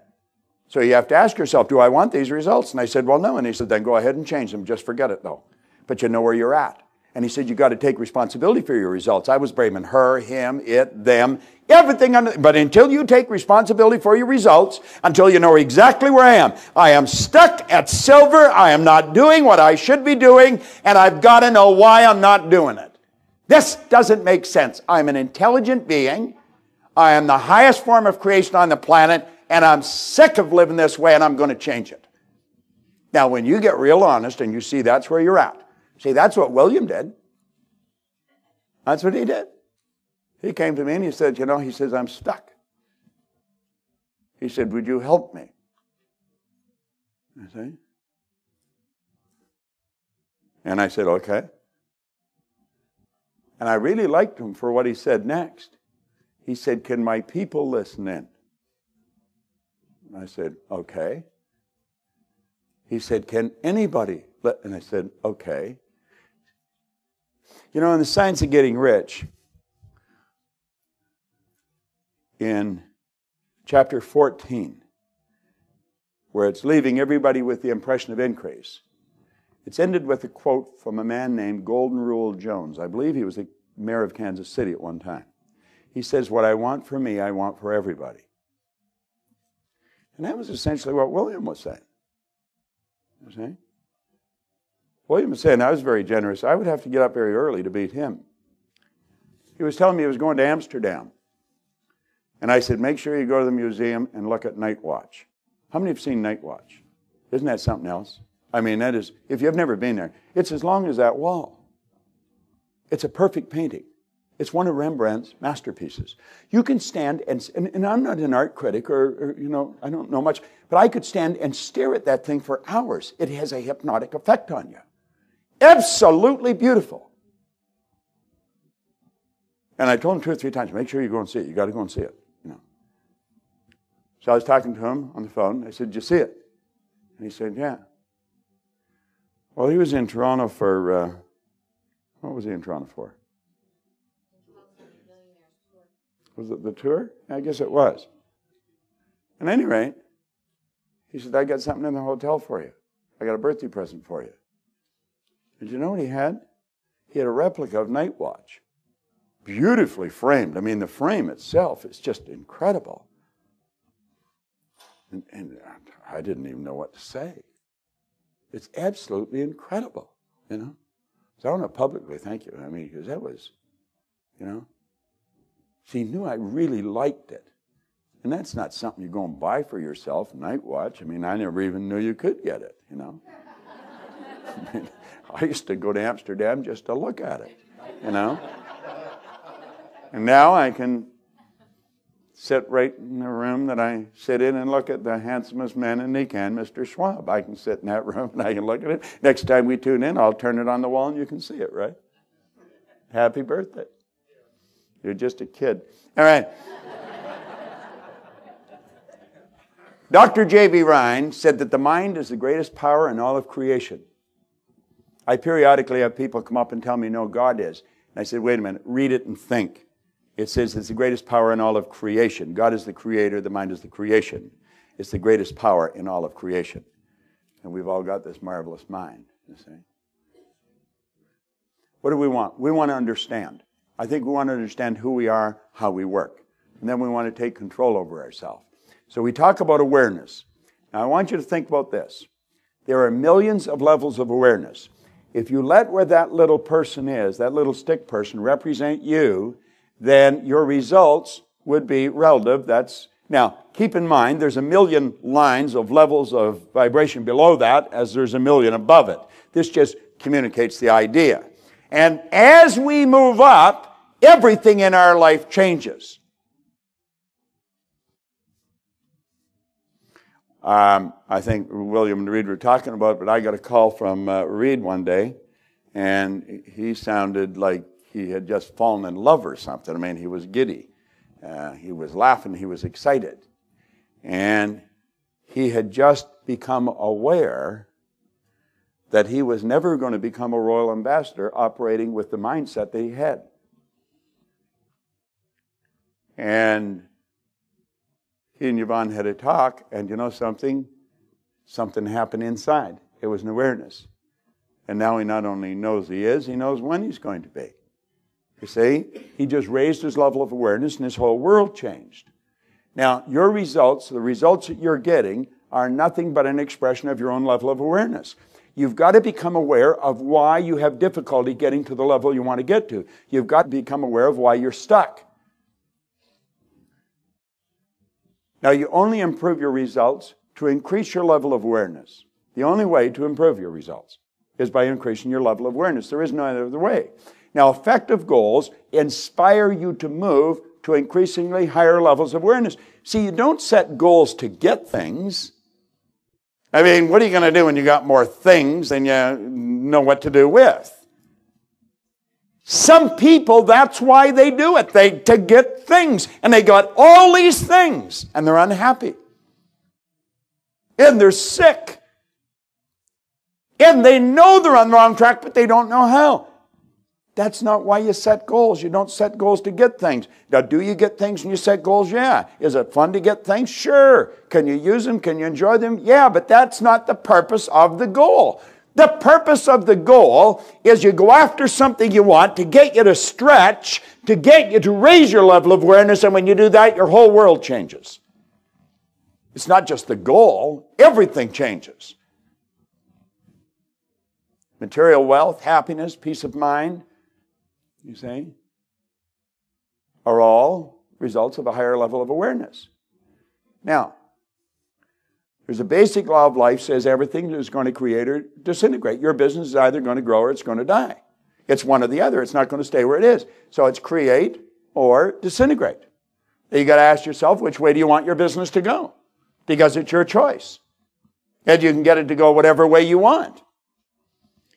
Speaker 2: So you have to ask yourself, do I want these results? And I said, well, no. And he said, then go ahead and change them. Just forget it, though. But you know where you're at. And he said, you've got to take responsibility for your results. I was blaming her, him, it, them, everything. But until you take responsibility for your results, until you know exactly where I am stuck at silver, I am not doing what I should be doing, and I've got to know why I'm not doing it. This doesn't make sense. I'm an intelligent being. I am the highest form of creation on the planet, and I'm sick of living this way, and I'm going to change it. Now, when you get real honest and you see that's where you're at, see, that's what William did. That's what he did. He came to me and he said, he says, I'm stuck. He said, would you help me? I see. And I said, okay. And I really liked him for what he said next. He said, can my people listen in? And I said, okay. He said, can anybody? And I said, okay. In the Science of Getting Rich, in chapter 14, where it's leaving everybody with the impression of increase, it's ended with a quote from a man named Golden Rule Jones. I believe he was the mayor of Kansas City at one time. He says, what I want for me, I want for everybody. And that was essentially what William was saying. You see? William was saying, I was very generous. I would have to get up very early to beat him. He was telling me he was going to Amsterdam. And I said, make sure you go to the museum and look at Night Watch. How many have seen Night Watch? Isn't that something else? I mean, that is, if you've never been there, it's as long as that wall. It's a perfect painting. It's one of Rembrandt's masterpieces. You can stand, and I'm not an art critic or, I don't know much, but I could stand and stare at that thing for hours. It has a hypnotic effect on you. Absolutely beautiful. And I told him 2 or 3 times, make sure you go and see it. You got to go and see it. So I was talking to him on the phone. I said, did you see it? And he said, yeah. Well, he was in Toronto for, what was he in Toronto for? Was it the tour? I guess it was. At any rate, he said, I got something in the hotel for you. I got a birthday present for you. Did you know what he had? He had a replica of Night Watch. Beautifully framed. I mean, the frame itself is just incredible. And I didn't even know what to say. It's absolutely incredible, So I want to publicly thank you. I mean, because that was, So he knew I really liked it. And that's not something you go and buy for yourself, Night Watch. I mean, I never even knew you could get it, I mean, I used to go to Amsterdam just to look at it, And now I can sit right in the room that I sit in and look at the handsomest man in Nican, Mr. Schwab. I can sit in that room and I can look at it. Next time we tune in, I'll turn it on the wall and you can see it, right? Happy birthday. You're just a kid. All right. Dr. J.B. Rhine said that the mind is the greatest power in all of creation. I periodically have people come up and tell me, no, God is. And I said, wait a minute, read it and think. It says it's the greatest power in all of creation. God is the creator, the mind is the creation. It's the greatest power in all of creation. And we've all got this marvelous mind, you see. What do we want? We want to understand. I think we want to understand who we are, how we work. And then we want to take control over ourselves. So we talk about awareness. Now I want you to think about this. There are millions of levels of awareness. If you let where that little person is, that little stick person, represent you, then your results would be relative. Now, keep in mind, there's a million lines of levels of vibration below that as there's a million above it. This just communicates the idea. And as we move up, everything in our life changes. I think William and Reed were talking about it, but I got a call from Reed one day, and he sounded like he had just fallen in love or something. I mean, he was giddy. He was laughing. He was excited. And he had just become aware that he was never going to become a royal ambassador operating with the mindset that he had. And he and Yvonne had a talk, and you know something? Something happened inside. It was an awareness. And now he not only knows he is, he knows when he's going to be. You see, he just raised his level of awareness and his whole world changed. Now, your results, the results that you're getting, are nothing but an expression of your own level of awareness. You've got to become aware of why you have difficulty getting to the level you want to get to. You've got to become aware of why you're stuck. Now, you only improve your results to increase your level of awareness. The only way to improve your results is by increasing your level of awareness. There is no other way. Now, effective goals inspire you to move to increasingly higher levels of awareness. See, you don't set goals to get things. I mean, what are you going to do when you got more things than you know what to do with? Some people, that's why they do it. To get things. And they got all these things, and they're unhappy. And they're sick. And they know they're on the wrong track, but they don't know how. That's not why you set goals. You don't set goals to get things. Now, do you get things when you set goals? Yeah. Is it fun to get things? Sure. Can you use them? Can you enjoy them? Yeah, but that's not the purpose of the goal. The purpose of the goal is you go after something you want to get you to stretch, to get you to raise your level of awareness, and when you do that, your whole world changes. It's not just the goal. Everything changes. Material wealth, happiness, peace of mind. You see? are all results of a higher level of awareness. Now, there's a basic law of life says everything is going to create or disintegrate. Your business is either going to grow or it's going to die. It's one or the other. It's not going to stay where it is. So it's create or disintegrate. You got to ask yourself, which way do you want your business to go? Because it's your choice. And you can get it to go whatever way you want.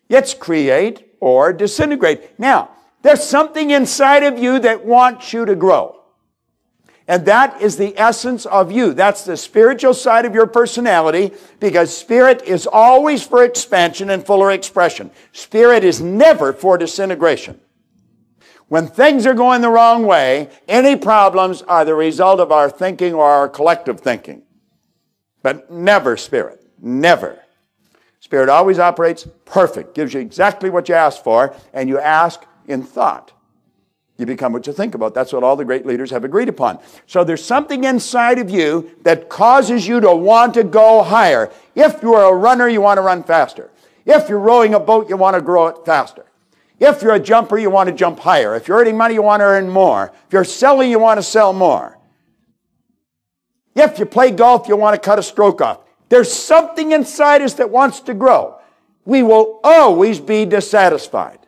Speaker 2: It's create or disintegrate. Now, there's something inside of you that wants you to grow. And that is the essence of you. That's the spiritual side of your personality, because spirit is always for expansion and fuller expression. Spirit is never for disintegration. When things are going the wrong way, any problems are the result of our thinking or our collective thinking. But never spirit. Never. Spirit always operates perfect, gives you exactly what you ask for, and you ask in thought. You become what you think about. That's what all the great leaders have agreed upon. So there's something inside of you that causes you to want to go higher. If you're a runner, you want to run faster. If you're rowing a boat, you want to grow it faster. If you're a jumper, you want to jump higher. If you're earning money, you want to earn more. If you're selling, you want to sell more. If you play golf, you want to cut a stroke off. There's something inside us that wants to grow. We will always be dissatisfied.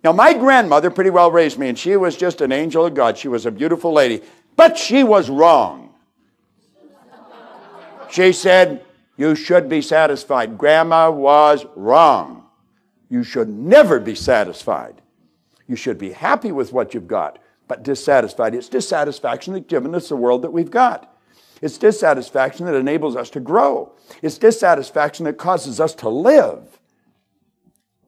Speaker 2: Now, my grandmother pretty well raised me, and she was just an angel of God. She was a beautiful lady, but she was wrong. She said, you should be satisfied. Grandma was wrong. You should never be satisfied. You should be happy with what you've got, but dissatisfied. It's dissatisfaction that's given us the world that we've got. It's dissatisfaction that enables us to grow. It's dissatisfaction that causes us to live.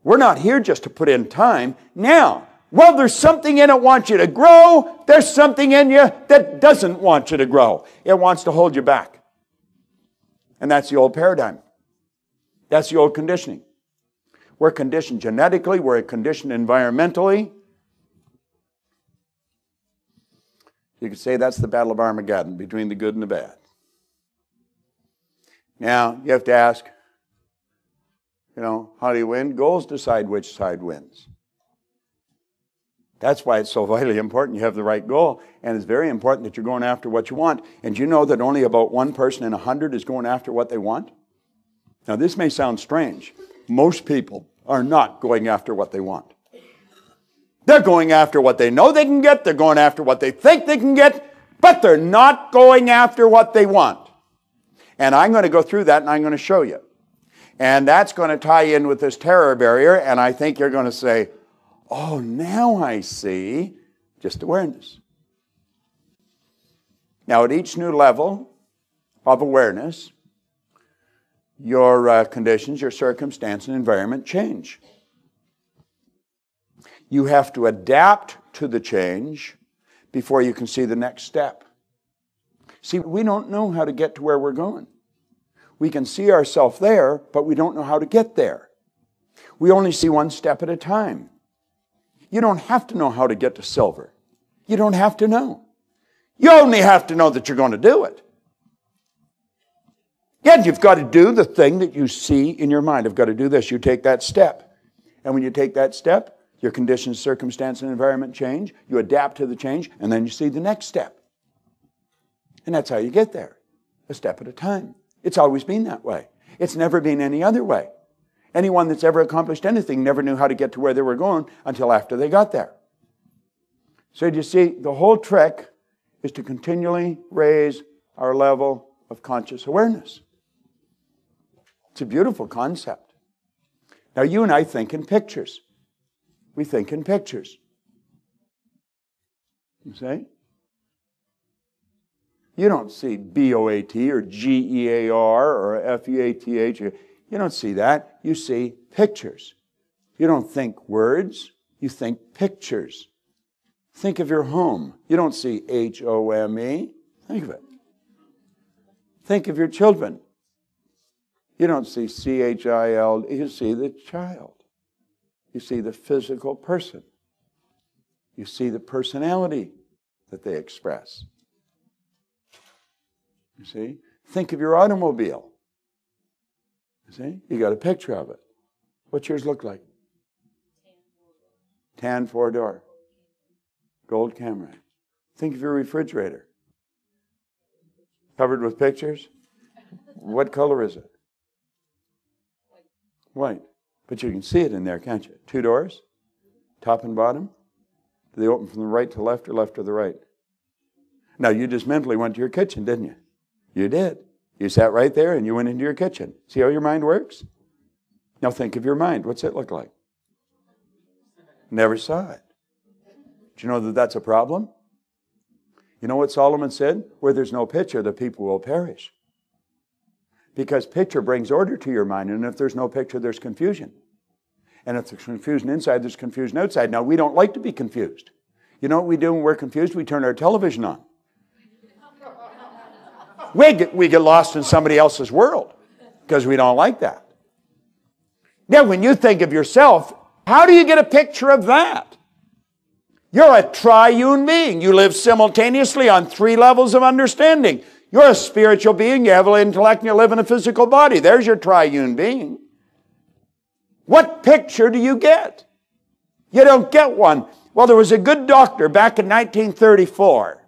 Speaker 2: We're not here just to put in time. Now, well, there's something in it that wants you to grow. There's something in you that doesn't want you to grow. It wants to hold you back. And that's the old paradigm. That's the old conditioning. We're conditioned genetically. We're conditioned environmentally. You could say that's the battle of Armageddon between the good and the bad. Now, you have to ask, how do you win? Goals decide which side wins. That's why it's so vitally important you have the right goal. And it's very important that you're going after what you want. And you know that only about 1 person in 100 is going after what they want? Now, this may sound strange. Most people are not going after what they want. They're going after what they know they can get. They're going after what they think they can get. But they're not going after what they want. And I'm going to go through that and I'm going to show you. And that's going to tie in with this terror barrier. And I think you're going to say, oh, now I see. Just awareness. Now, at each new level of awareness, your conditions, your circumstance, and environment change. You have to adapt to the change before you can see the next step. See, we don't know how to get to where we're going. We can see ourselves there, but we don't know how to get there. We only see one step at a time. You don't have to know how to get to silver. You don't have to know. You only have to know that you're going to do it. Yet you've got to do the thing that you see in your mind. I've got to do this. You take that step. And when you take that step, your conditions, circumstance, and environment change. You adapt to the change, and then you see the next step. And that's how you get there, a step at a time. It's always been that way. It's never been any other way. Anyone that's ever accomplished anything never knew how to get to where they were going until after they got there. So you see, the whole trick is to continually raise our level of conscious awareness. It's a beautiful concept. Now, you and I think in pictures. We think in pictures. You see? You don't see B-O-A-T or G-E-A-R or F-E-A-T-H. You don't see that. You see pictures. You don't think words. You think pictures. Think of your home. You don't see H-O-M-E. Think of it. Think of your children. You don't see C-H-I-L. You see the child. You see the physical person. You see the personality that they express. You see? Think of your automobile. You see? You got a picture of it. What's yours look like? Tan 4-door. Gold Camry. Think of your refrigerator. Covered with pictures? What color is it? White. But you can see it in there, can't you? 2 doors, top and bottom. Do they open from the right to left or left to the right? Now, you just mentally went to your kitchen, didn't you? You did. You sat right there and you went into your kitchen. See how your mind works? Now think of your mind. What's it look like? Never saw it. Do you know that that's a problem? You know what Solomon said? Where there's no picture, the people will perish. Because picture brings order to your mind, and if there's no picture, there's confusion. And if there's confusion inside, there's confusion outside. Now, we don't like to be confused. You know what we do when we're confused? We turn our television on. We get lost in somebody else's world because we don't like that. Now, when you think of yourself, how do you get a picture of that? You're a triune being. You live simultaneously on 3 levels of understanding. You're a spiritual being, you have an intellect, and you live in a physical body. There's your triune being. What picture do you get? You don't get one. Well, there was a good doctor back in 1934.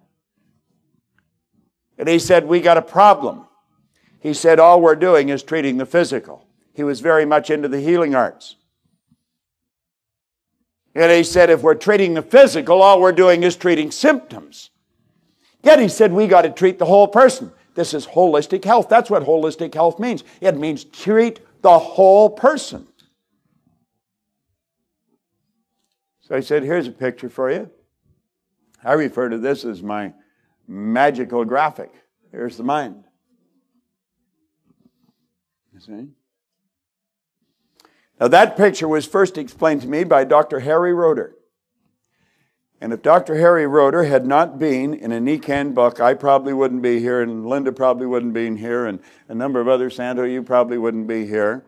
Speaker 2: And he said, we got a problem. He said, all we're doing is treating the physical. He was very much into the healing arts. And he said, if we're treating the physical, all we're doing is treating symptoms. Yet he said, we got to treat the whole person. This is holistic health. That's what holistic health means. It means treat the whole person. So I said, here's a picture for you. I refer to this as my magical graphic. Here's the mind. You see? Now that picture was first explained to me by Dr. Harry Roeder. And if Dr. Harry Roeder had not been in a Nikan book, I probably wouldn't be here, and Linda probably wouldn't be here, and a number of others, Santo, you probably wouldn't be here.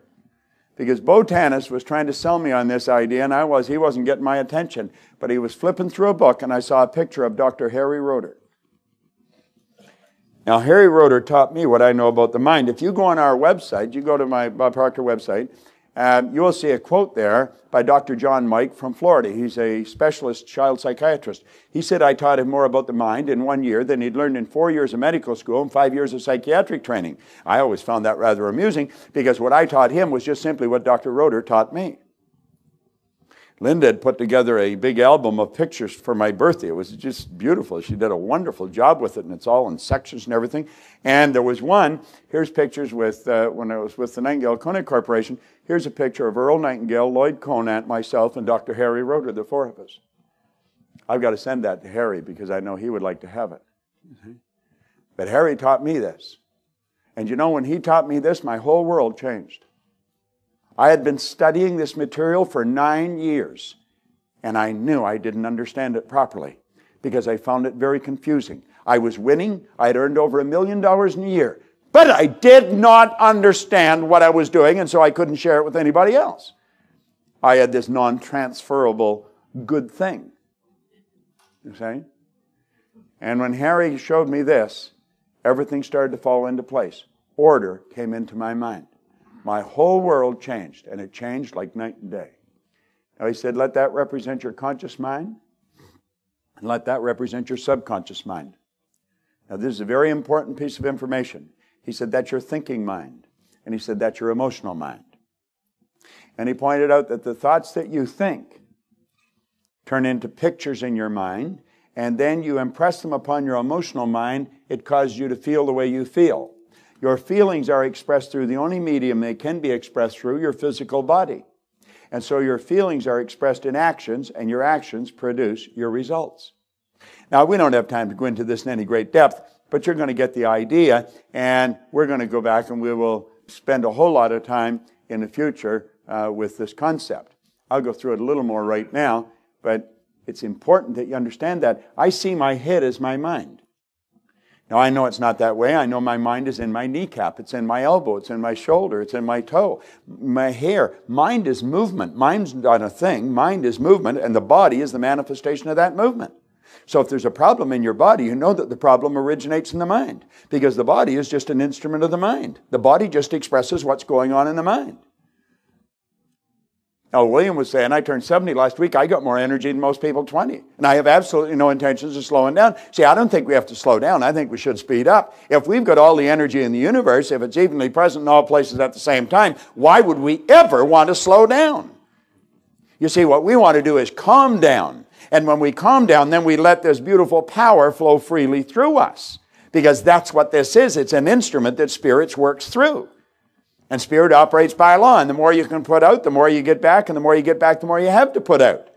Speaker 2: Because Botanis was trying to sell me on this idea, and he wasn't getting my attention. But he was flipping through a book, and I saw a picture of Dr. Harry Roeder. Now, Harry Roeder taught me what I know about the mind. If you go on our website, you go to my Bob Proctor website, you will see a quote there by Dr. John Mike from Florida. He's a specialist child psychiatrist. He said I taught him more about the mind in 1 year than he'd learned in 4 years of medical school and 5 years of psychiatric training. I always found that rather amusing because what I taught him was just simply what Dr. Roeder taught me. Linda had put together a big album of pictures for my birthday. It was just beautiful. She did a wonderful job with it, and it's all in sections and everything. And there was one, here's pictures with when I was with the Nightingale Conant Corporation. Here's a picture of Earl Nightingale, Lloyd Conant, myself, and Dr. Harry Roeder, the 4 of us. I've got to send that to Harry because I know he would like to have it. But Harry taught me this. And you know, when he taught me this, my whole world changed. I had been studying this material for 9 years, and I knew I didn't understand it properly because I found it very confusing. I was winning. I had earned over $1 million in a year, but I did not understand what I was doing, and so I couldn't share it with anybody else. I had this non-transferable good thing, you see? And when Harry showed me this, everything started to fall into place. Order came into my mind. My whole world changed, and it changed like night and day. Now he said, let that represent your conscious mind, and let that represent your subconscious mind. Now this is a very important piece of information. He said, that's your thinking mind, and he said, that's your emotional mind. And he pointed out that the thoughts that you think turn into pictures in your mind, and then you impress them upon your emotional mind. It causes you to feel the way you feel. Your feelings are expressed through the only medium they can be expressed through, your physical body. And so your feelings are expressed in actions, and your actions produce your results. Now, we don't have time to go into this in any great depth, but you're going to get the idea, and we're going to go back and we will spend a whole lot of time in the future with this concept. I'll go through it a little more right now, but it's important that you understand that. I see my head as my mind. Now, I know it's not that way. I know my mind is in my kneecap. It's in my elbow. It's in my shoulder. It's in my toe. My hair. Mind is movement. Mind's not a thing. Mind is movement, and the body is the manifestation of that movement. So if there's a problem in your body, you know that the problem originates in the mind, because the body is just an instrument of the mind. The body just expresses what's going on in the mind. Now, William was saying, I turned 70 last week. I got more energy than most people 20. And I have absolutely no intentions of slowing down. See, I don't think we have to slow down. I think we should speed up. If we've got all the energy in the universe, if it's evenly present in all places at the same time, why would we ever want to slow down? You see, what we want to do is calm down. And when we calm down, then we let this beautiful power flow freely through us. Because that's what this is. It's an instrument that spirits works through. And spirit operates by law. And the more you can put out, the more you get back. And the more you get back, the more you have to put out.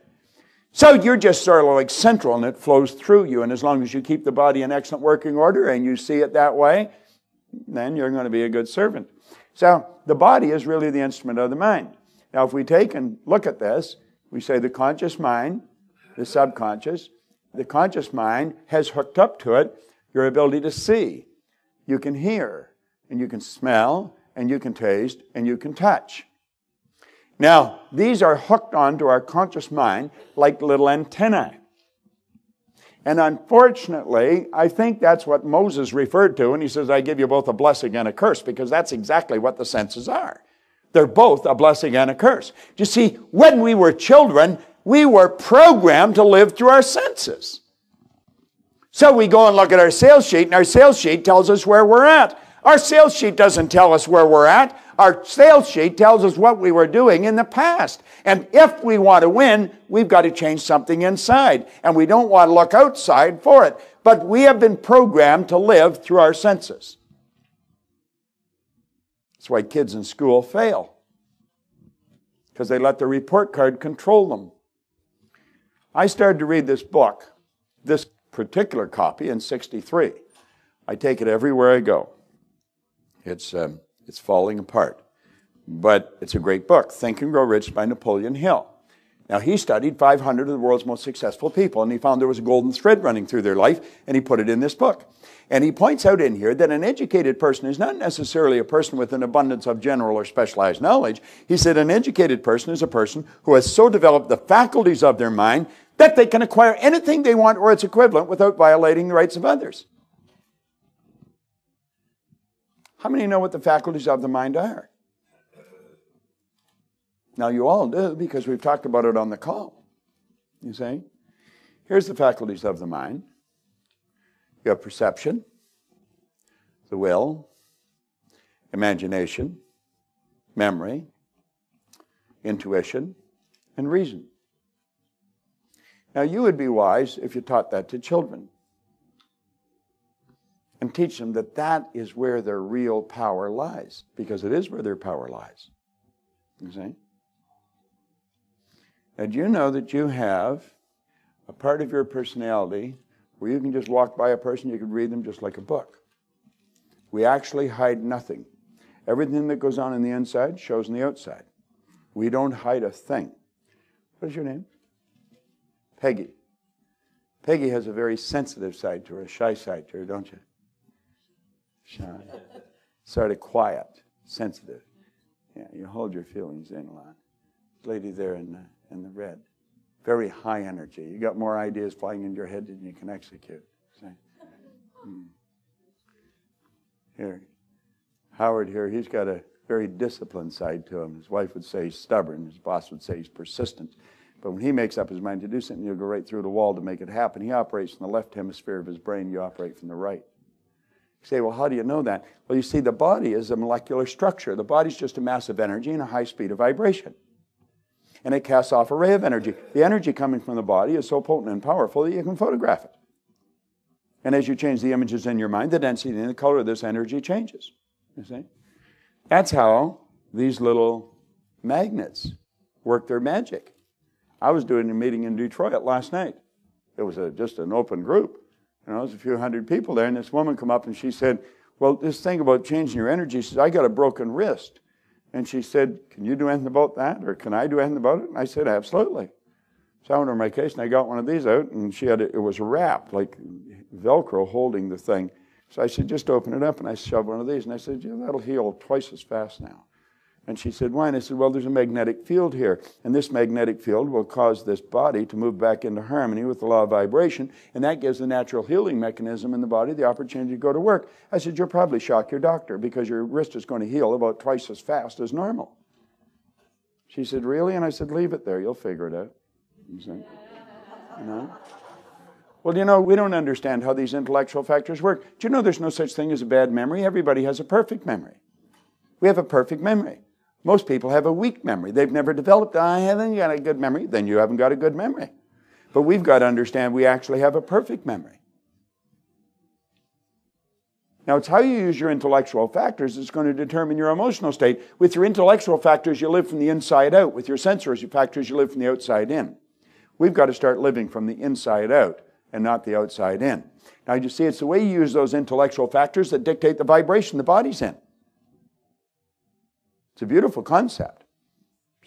Speaker 2: So you're just sort of like central, and it flows through you. And as long as you keep the body in excellent working order and you see it that way, then you're going to be a good servant. So the body is really the instrument of the mind. Now, if we take and look at this, we say the conscious mind, the subconscious. The conscious mind has hooked up to it your ability to see. You can hear, and you can smell, and you can taste, and you can touch. Now, these are hooked onto our conscious mind like little antennae. And unfortunately, I think that's what Moses referred to when he says, I give you both a blessing and a curse, because that's exactly what the senses are. They're both a blessing and a curse. You see, when we were children, we were programmed to live through our senses. So we go and look at our sales sheet, and our sales sheet tells us where we're at. Our sales sheet doesn't tell us where we're at. Our sales sheet tells us what we were doing in the past. And if we want to win, we've got to change something inside. And we don't want to look outside for it. But we have been programmed to live through our senses. That's why kids in school fail. Because they let the report card control them. I started to read this book, this particular copy, in '63. I take it everywhere I go. It's falling apart. But it's a great book, Think and Grow Rich by Napoleon Hill. Now, he studied 500 of the world's most successful people, and he found there was a golden thread running through their life, and he put it in this book. And he points out in here that an educated person is not necessarily a person with an abundance of general or specialized knowledge. He said an educated person is a person who has so developed the faculties of their mind that they can acquire anything they want or its equivalent without violating the rights of others. How many know what the faculties of the mind are? Now, you all do, because we've talked about it on the call. You see? Here's the faculties of the mind. You have perception, the will, imagination, memory, intuition, and reason. Now, you would be wise if you taught that to children. And teach them that that is where their real power lies. Because it is where their power lies. You see? And you know that you have a part of your personality where you can just walk by a person, you can read them just like a book. We actually hide nothing. Everything that goes on in the inside shows on the outside. We don't hide a thing. What is your name? Peggy. Peggy has a very sensitive side to her, a shy side to her, don't you? Shy. Sort of quiet, sensitive. Yeah, you hold your feelings in a lot. Lady there in the red. Very high energy. You got more ideas flying in your head than you can execute. See? Here. Howard here, he's got a very disciplined side to him. His wife would say he's stubborn. His boss would say he's persistent. But when he makes up his mind to do something, he'll go right through the wall to make it happen. He operates in the left hemisphere of his brain. You operate from the right. You say, well, how do you know that? Well, you see, the body is a molecular structure. The body's just a mass of energy and a high speed of vibration. And it casts off a ray of energy. The energy coming from the body is so potent and powerful that you can photograph it. And as you change the images in your mind, the density and the color of this energy changes. You see? That's how these little magnets work their magic. I was doing a meeting in Detroit last night. It was just an open group. You know, there's a few hundred people there, and this woman come up and she said, well, this thing about changing your energy, she says, I got a broken wrist. And she said, can you do anything about that? Or can I do anything about it? And I said, absolutely. So I went over my case, and I got one of these out, and it was wrapped, like Velcro holding the thing. So I said, just open it up, and I shoved one of these. And I said, yeah, that'll heal twice as fast now. And she said, why? And I said, well, there's a magnetic field here. And this magnetic field will cause this body to move back into harmony with the law of vibration. And that gives the natural healing mechanism in the body the opportunity to go to work. I said, you'll probably shock your doctor because your wrist is going to heal about twice as fast as normal. She said, really? And I said, leave it there. You'll figure it out. You see? You know? Well, you know, we don't understand how these intellectual factors work. Do you know there's no such thing as a bad memory? Everybody has a perfect memory. We have a perfect memory. Most people have a weak memory. They've never developed, I haven't got a good memory. Then you haven't got a good memory. But we've got to understand we actually have a perfect memory. Now, it's how you use your intellectual factors that's going to determine your emotional state. With your intellectual factors, you live from the inside out. With your sensory factors, you live from the outside in. We've got to start living from the inside out and not the outside in. Now, you see, it's the way you use those intellectual factors that dictate the vibration the body's in. It's a beautiful concept.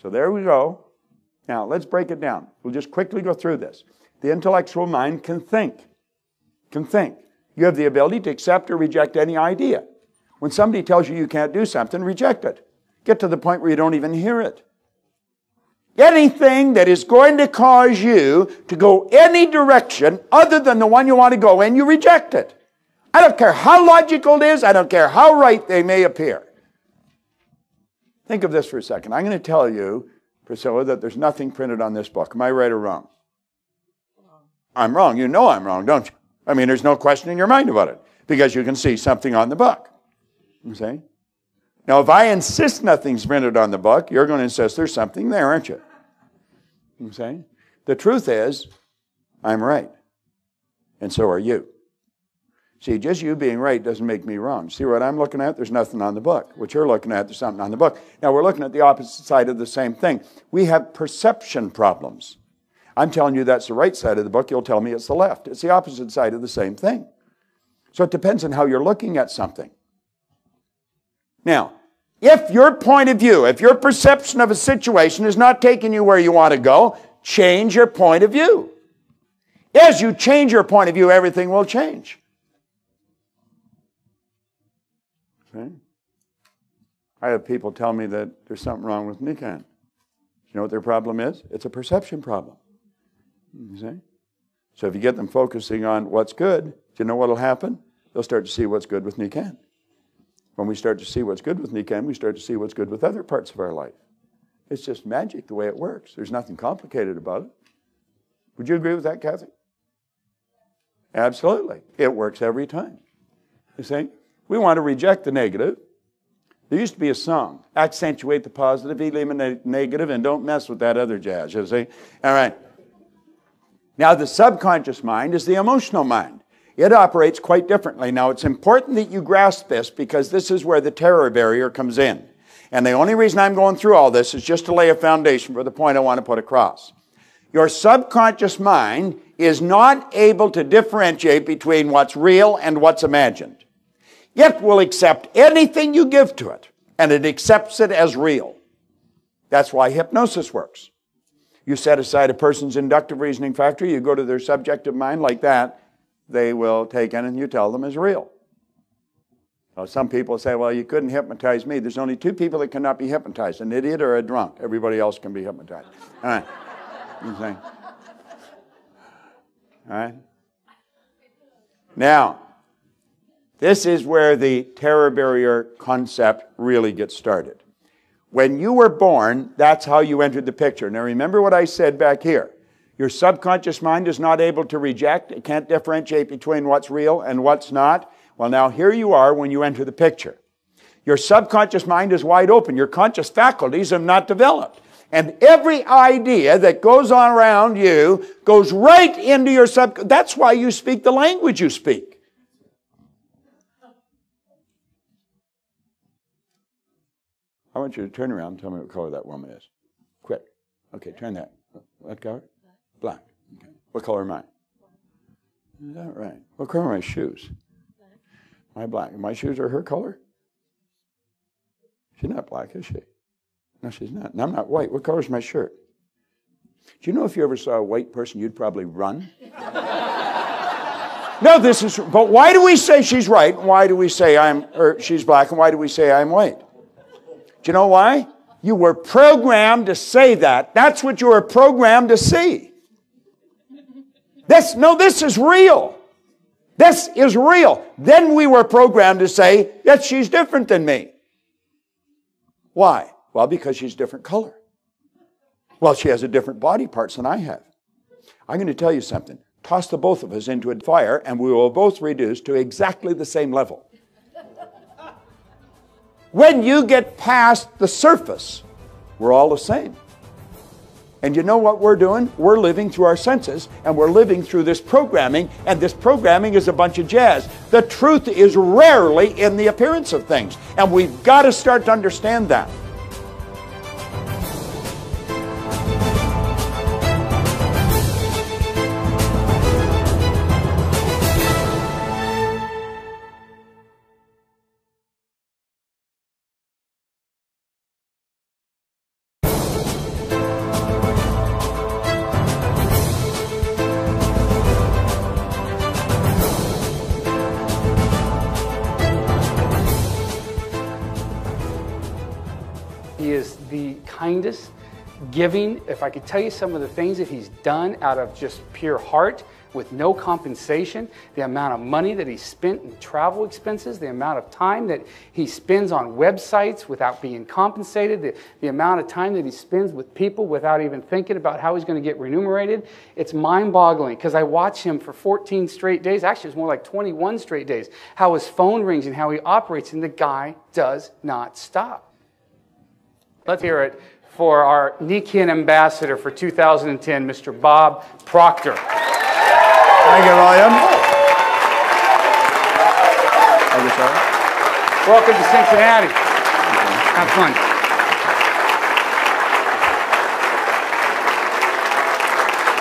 Speaker 2: So there we go. Now, let's break it down. We'll just quickly go through this. The intellectual mind can think. Can think. You have the ability to accept or reject any idea. When somebody tells you you can't do something, reject it. Get to the point where you don't even hear it. Anything that is going to cause you to go any direction other than the one you want to go in, you reject it. I don't care how logical it is. I don't care how right they may appear. Think of this for a second. I'm going to tell you, Priscilla, that there's nothing printed on this book. Am I right or wrong? I'm wrong. You know I'm wrong, don't you? I mean, there's no question in your mind about it because you can see something on the book. You see? Now, if I insist nothing's printed on the book, you're going to insist there's something there, aren't you? You see? The truth is, I'm right. And so are you. See, just you being right doesn't make me wrong. See what I'm looking at? There's nothing on the book. What you're looking at, there's something on the book. Now, we're looking at the opposite side of the same thing. We have perception problems. I'm telling you that's the right side of the book. You'll tell me it's the left. It's the opposite side of the same thing. So it depends on how you're looking at something. Now, if your point of view, if your perception of a situation is not taking you where you want to go, change your point of view. As you change your point of view, everything will change. Okay? I have people tell me that there's something wrong with Nikan. You know what their problem is? It's a perception problem. You see? So if you get them focusing on what's good, do you know what will happen? They'll start to see what's good with Nikan. When we start to see what's good with Nikan, we start to see what's good with other parts of our life. It's just magic the way it works. There's nothing complicated about it. Would you agree with that, Kathy? Absolutely. It works every time. You see? We want to reject the negative. There used to be a song, accentuate the positive, eliminate the negative, and don't mess with that other jazz, you see? All right. Now, the subconscious mind is the emotional mind. It operates quite differently. Now, it's important that you grasp this because this is where the terror barrier comes in. And the only reason I'm going through all this is just to lay a foundation for the point I want to put across. Your subconscious mind is not able to differentiate between what's real and what's imagined. It will accept anything you give to it, and it accepts it as real. That's why hypnosis works. You set aside a person's inductive reasoning factor, you go to their subjective mind like that, they will take anything you tell them as real. Now, some people say, well, you couldn't hypnotize me. There's only two people that cannot be hypnotized, an idiot or a drunk. Everybody else can be hypnotized. All right. You see? All right. Now, this is where the terror barrier concept really gets started. When you were born, that's how you entered the picture. Now remember what I said back here. Your subconscious mind is not able to reject. It can't differentiate between what's real and what's not. Well, now here you are when you enter the picture. Your subconscious mind is wide open. Your conscious faculties have not developed. And every idea that goes on around you goes right into your subconscious. That's why you speak the language you speak. I want you to turn around and tell me what color that woman is. Quick. Okay, turn that. What color? Black. Okay. What color am I? Is that right? What color are my shoes? My black. My shoes are her color? She's not black, is she? No, she's not. And I'm not white. What color is my shirt? Do you know if you ever saw a white person, you'd probably run? No, this is... But why do we say she's right? And why do we say she's black? And why do we say I'm white? Do you know why? You were programmed to say that. That's what you were programmed to see. This is real. This is real. Then we were programmed to say, yes, she's different than me. Why? Well, because she's different color. Well, she has a different body parts than I have. I'm going to tell you something. Toss the both of us into a fire and we will both reduce to exactly the same level. When you get past the surface, we're all the same. And you know what we're doing? We're living through our senses, and we're living through this programming, and this programming is a bunch of jazz. The truth is rarely in the appearance of things, and we've got to start to understand that.
Speaker 1: He is the kindest, giving. If I could tell you some of the things that he's done out of just pure heart with no compensation, the amount of money that he spent in travel expenses, the amount of time that he spends on websites without being compensated, the amount of time that he spends with people without even thinking about how he's going to get remunerated, it's mind-boggling because I watch him for 14 straight days. Actually, it's more like 21 straight days, how his phone rings and how he operates, and the guy does not stop. Let's hear it for our Nikian ambassador for 2010, Mr. Bob Proctor.
Speaker 2: Thank you, William. Thank you, sir.
Speaker 1: Welcome to Cincinnati. Have fun.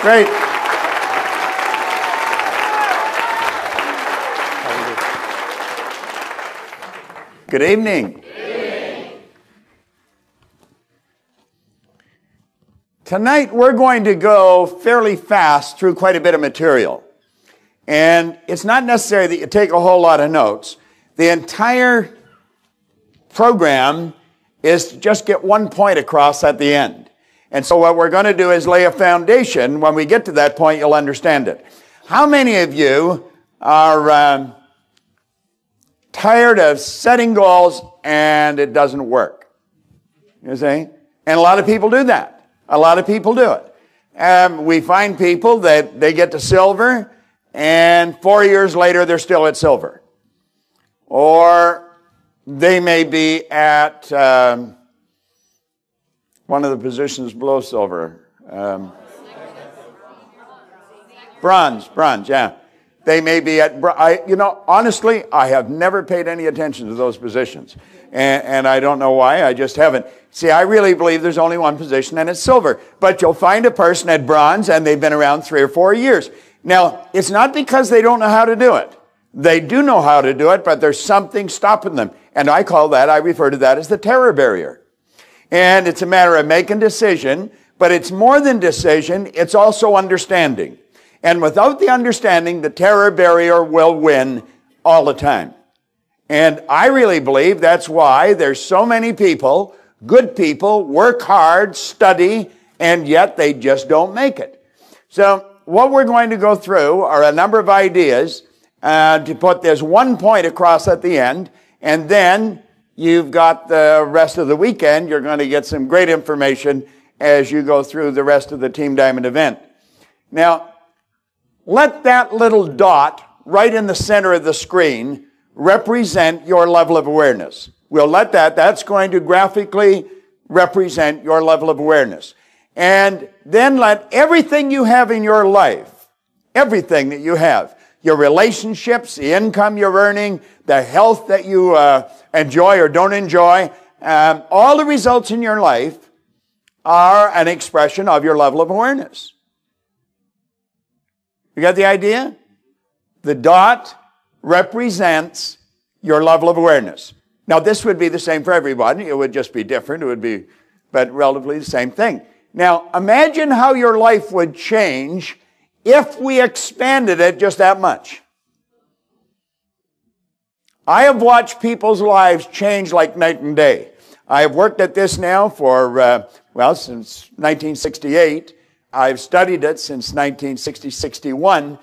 Speaker 2: Great. Good evening. Tonight we're going to go fairly fast through quite a bit of material. And it's not necessary that you take a whole lot of notes. The entire program is to just get one point across at the end. And so what we're going to do is lay a foundation. When we get to that point, you'll understand it. How many of you are tired of setting goals and it doesn't work? You see? And a lot of people do that. A lot of people do it. We find people that they get to silver, and 4 years later they're still at silver. Or they may be at one of the positions below silver. Bronze, yeah. They may be at, honestly, I have never paid any attention to those positions. And I don't know why, I just haven't. See, I really believe there's only one position, and it's silver. But you'll find a person at bronze, and they've been around 3 or 4 years. Now, it's not because they don't know how to do it. They do know how to do it, but there's something stopping them. And I refer to that as the terror barrier. And it's a matter of making a decision, but it's more than decision, it's also understanding. And without the understanding, the terror barrier will win all the time. And I really believe that's why there's so many people, good people, work hard, study, and yet they just don't make it. So what we're going to go through are a number of ideas to put this one point across at the end, and then you've got the rest of the weekend. You're going to get some great information as you go through the rest of the Team Diamond event. Now, let that little dot right in the center of the screen represent your level of awareness. We'll let that's going to graphically represent your level of awareness. And then let everything you have in your life, everything that you have, your relationships, the income you're earning, the health that you enjoy or don't enjoy, all the results in your life are an expression of your level of awareness. You got the idea? The dot represents your level of awareness. Now, this would be the same for everybody. It would just be different. It would be, but relatively the same thing. Now, imagine how your life would change if we expanded it just that much. I have watched people's lives change like night and day. I have worked at this now for, since 1968. I've studied it since 1960-61.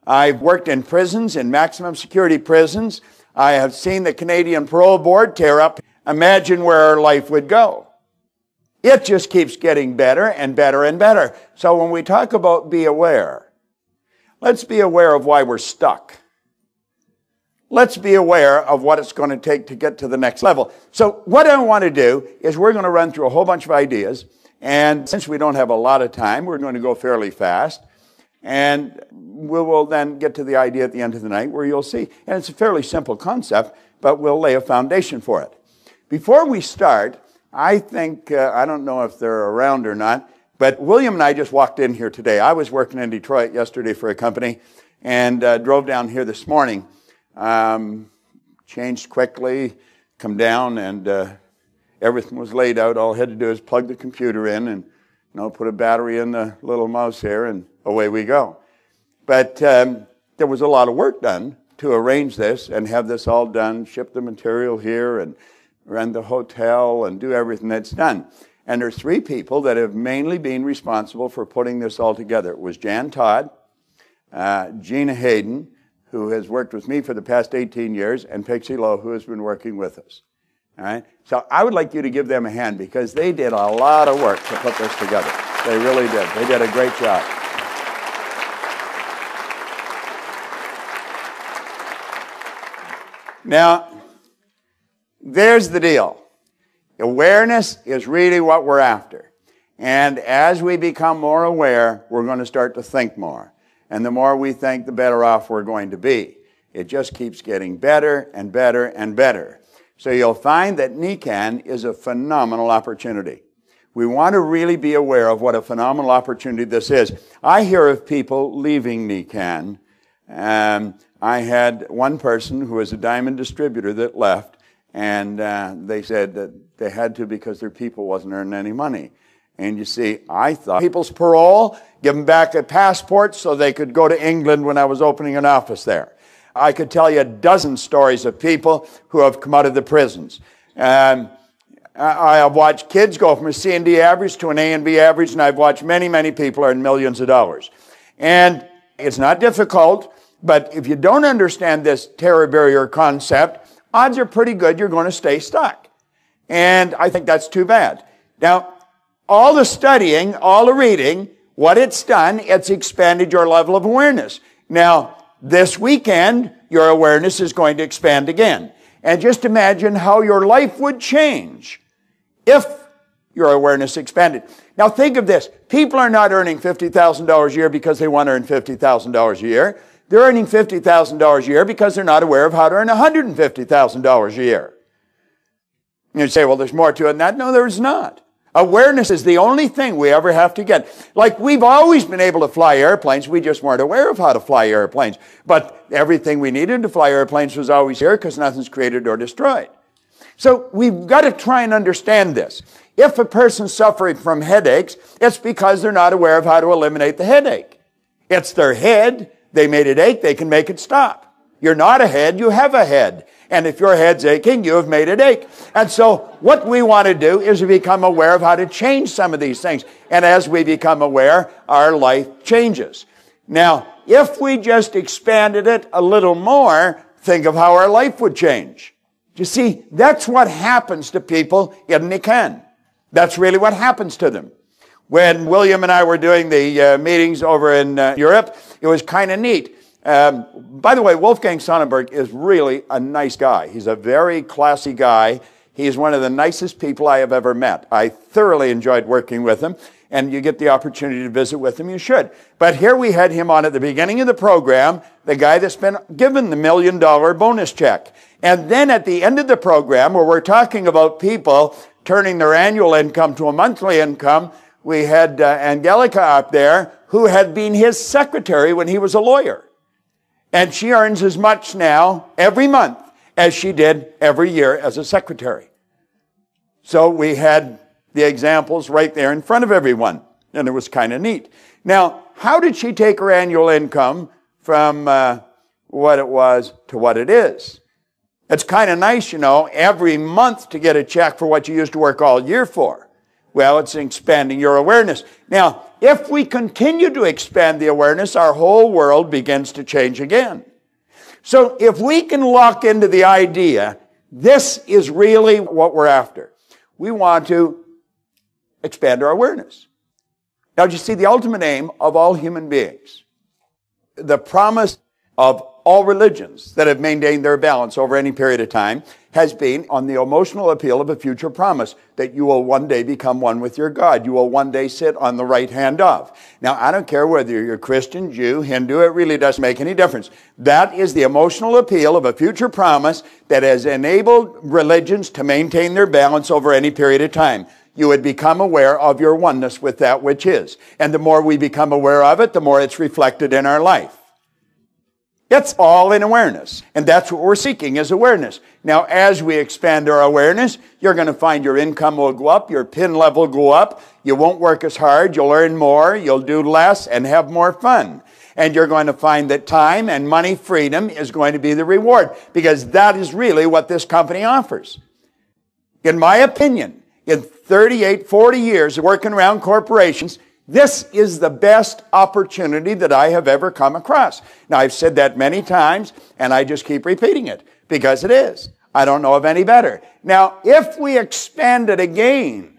Speaker 2: I've worked in prisons, in maximum security prisons. I have seen the Canadian Parole Board tear up. Imagine where our life would go. It just keeps getting better and better and better. So when we talk about be aware, let's be aware of why we're stuck. Let's be aware of what it's going to take to get to the next level. So what I want to do is we're going to run through a whole bunch of ideas. And since we don't have a lot of time, we're going to go fairly fast. And we will then get to the idea at the end of the night where you'll see. And it's a fairly simple concept, but we'll lay a foundation for it. Before we start, I think, I don't know if they're around or not, but William and I just walked in here today. I was working in Detroit yesterday for a company and drove down here this morning. Changed quickly, come down, and everything was laid out. All I had to do is plug the computer in and put a battery in the little mouse here, and away we go. But there was a lot of work done to arrange this and have this all done, ship the material here and rent the hotel and do everything that's done. And there's 3 people that have mainly been responsible for putting this all together. It was Jan Todd, Gina Hayden, who has worked with me for the past 18 years, and Pixie Lowe, who has been working with us. All right? So I would like you to give them a hand because they did a lot of work to put this together. They really did. They did a great job. Now, there's the deal. Awareness is really what we're after. And as we become more aware, we're going to start to think more. And the more we think, the better off we're going to be. It just keeps getting better and better and better. So you'll find that NECAN is a phenomenal opportunity. We want to really be aware of what a phenomenal opportunity this is. I hear of people leaving NECAN. I had one person who was a diamond distributor that left, and they said that they had to because their people wasn't earning any money. And you see, I thought people's parole, give them back a passport so they could go to England when I was opening an office there. I could tell you a dozen stories of people who have come out of the prisons. I have watched kids go from a C and D average to an A and B average, and I've watched many, many people earn millions of dollars. And it's not difficult, but if you don't understand this terror barrier concept, odds are pretty good you're going to stay stuck. And I think that's too bad. Now, all the studying, all the reading, what it's done, it's expanded your level of awareness. Now, this weekend, your awareness is going to expand again. And just imagine how your life would change if your awareness expanded. Now, think of this. People are not earning $50,000 a year because they want to earn $50,000 a year. They're earning $50,000 a year because they're not aware of how to earn $150,000 a year. And you say, well, there's more to it than that. No, there's not. Awareness is the only thing we ever have to get. Like, we've always been able to fly airplanes. We just weren't aware of how to fly airplanes. But everything we needed to fly airplanes was always here because nothing's created or destroyed. So we've got to try and understand this. If a person's suffering from headaches, it's because they're not aware of how to eliminate the headache. It's their head. They made it ache. They can make it stop. You're not a head. You have a head. And if your head's aching, you have made it ache. And so what we want to do is become aware of how to change some of these things. And as we become aware, our life changes. Now, if we just expanded it a little more, think of how our life would change. You see, that's what happens to people in NECAN. That's really what happens to them. When William and I were doing the meetings over in Europe, it was kind of neat. By the way, Wolfgang Sonnenberg is really a nice guy. He's a very classy guy. He's one of the nicest people I have ever met. I thoroughly enjoyed working with him, and you get the opportunity to visit with him, you should. But here we had him on at the beginning of the program, the guy that's been given the $1 million bonus check. And then at the end of the program, where we're talking about people turning their annual income to a monthly income, we had Angelica up there, who had been his secretary when he was a lawyer. And she earns as much now every month as she did every year as a secretary. So we had the examples right there in front of everyone, and it was kind of neat. Now, how did she take her annual income from what it was to what it is? It's kind of nice, you know, every month to get a check for what you used to work all year for. Well, it's expanding your awareness. Now, if we continue to expand the awareness, our whole world begins to change again. So if we can lock into the idea, this is really what we're after. We want to expand our awareness. Now, do you see the ultimate aim of all human beings? The promise of all religions that have maintained their balance over any period of time has been on the emotional appeal of a future promise that you will one day become one with your God. You will one day sit on the right hand of. Now, I don't care whether you're Christian, Jew, Hindu, it really doesn't make any difference. That is the emotional appeal of a future promise that has enabled religions to maintain their balance over any period of time. You would become aware of your oneness with that which is. And the more we become aware of it, the more it's reflected in our life. It's all in awareness. And that's what we're seeking, is awareness. Now, as we expand our awareness, you're going to find your income will go up, your pin level will go up, you won't work as hard, you'll earn more, you'll do less, and have more fun. And you're going to find that time and money freedom is going to be the reward, because that is really what this company offers. In my opinion, in 38, 40 years of working around corporations, this is the best opportunity that I have ever come across. Now, I've said that many times, and I just keep repeating it, because it is. I don't know of any better. Now, if we expand it again,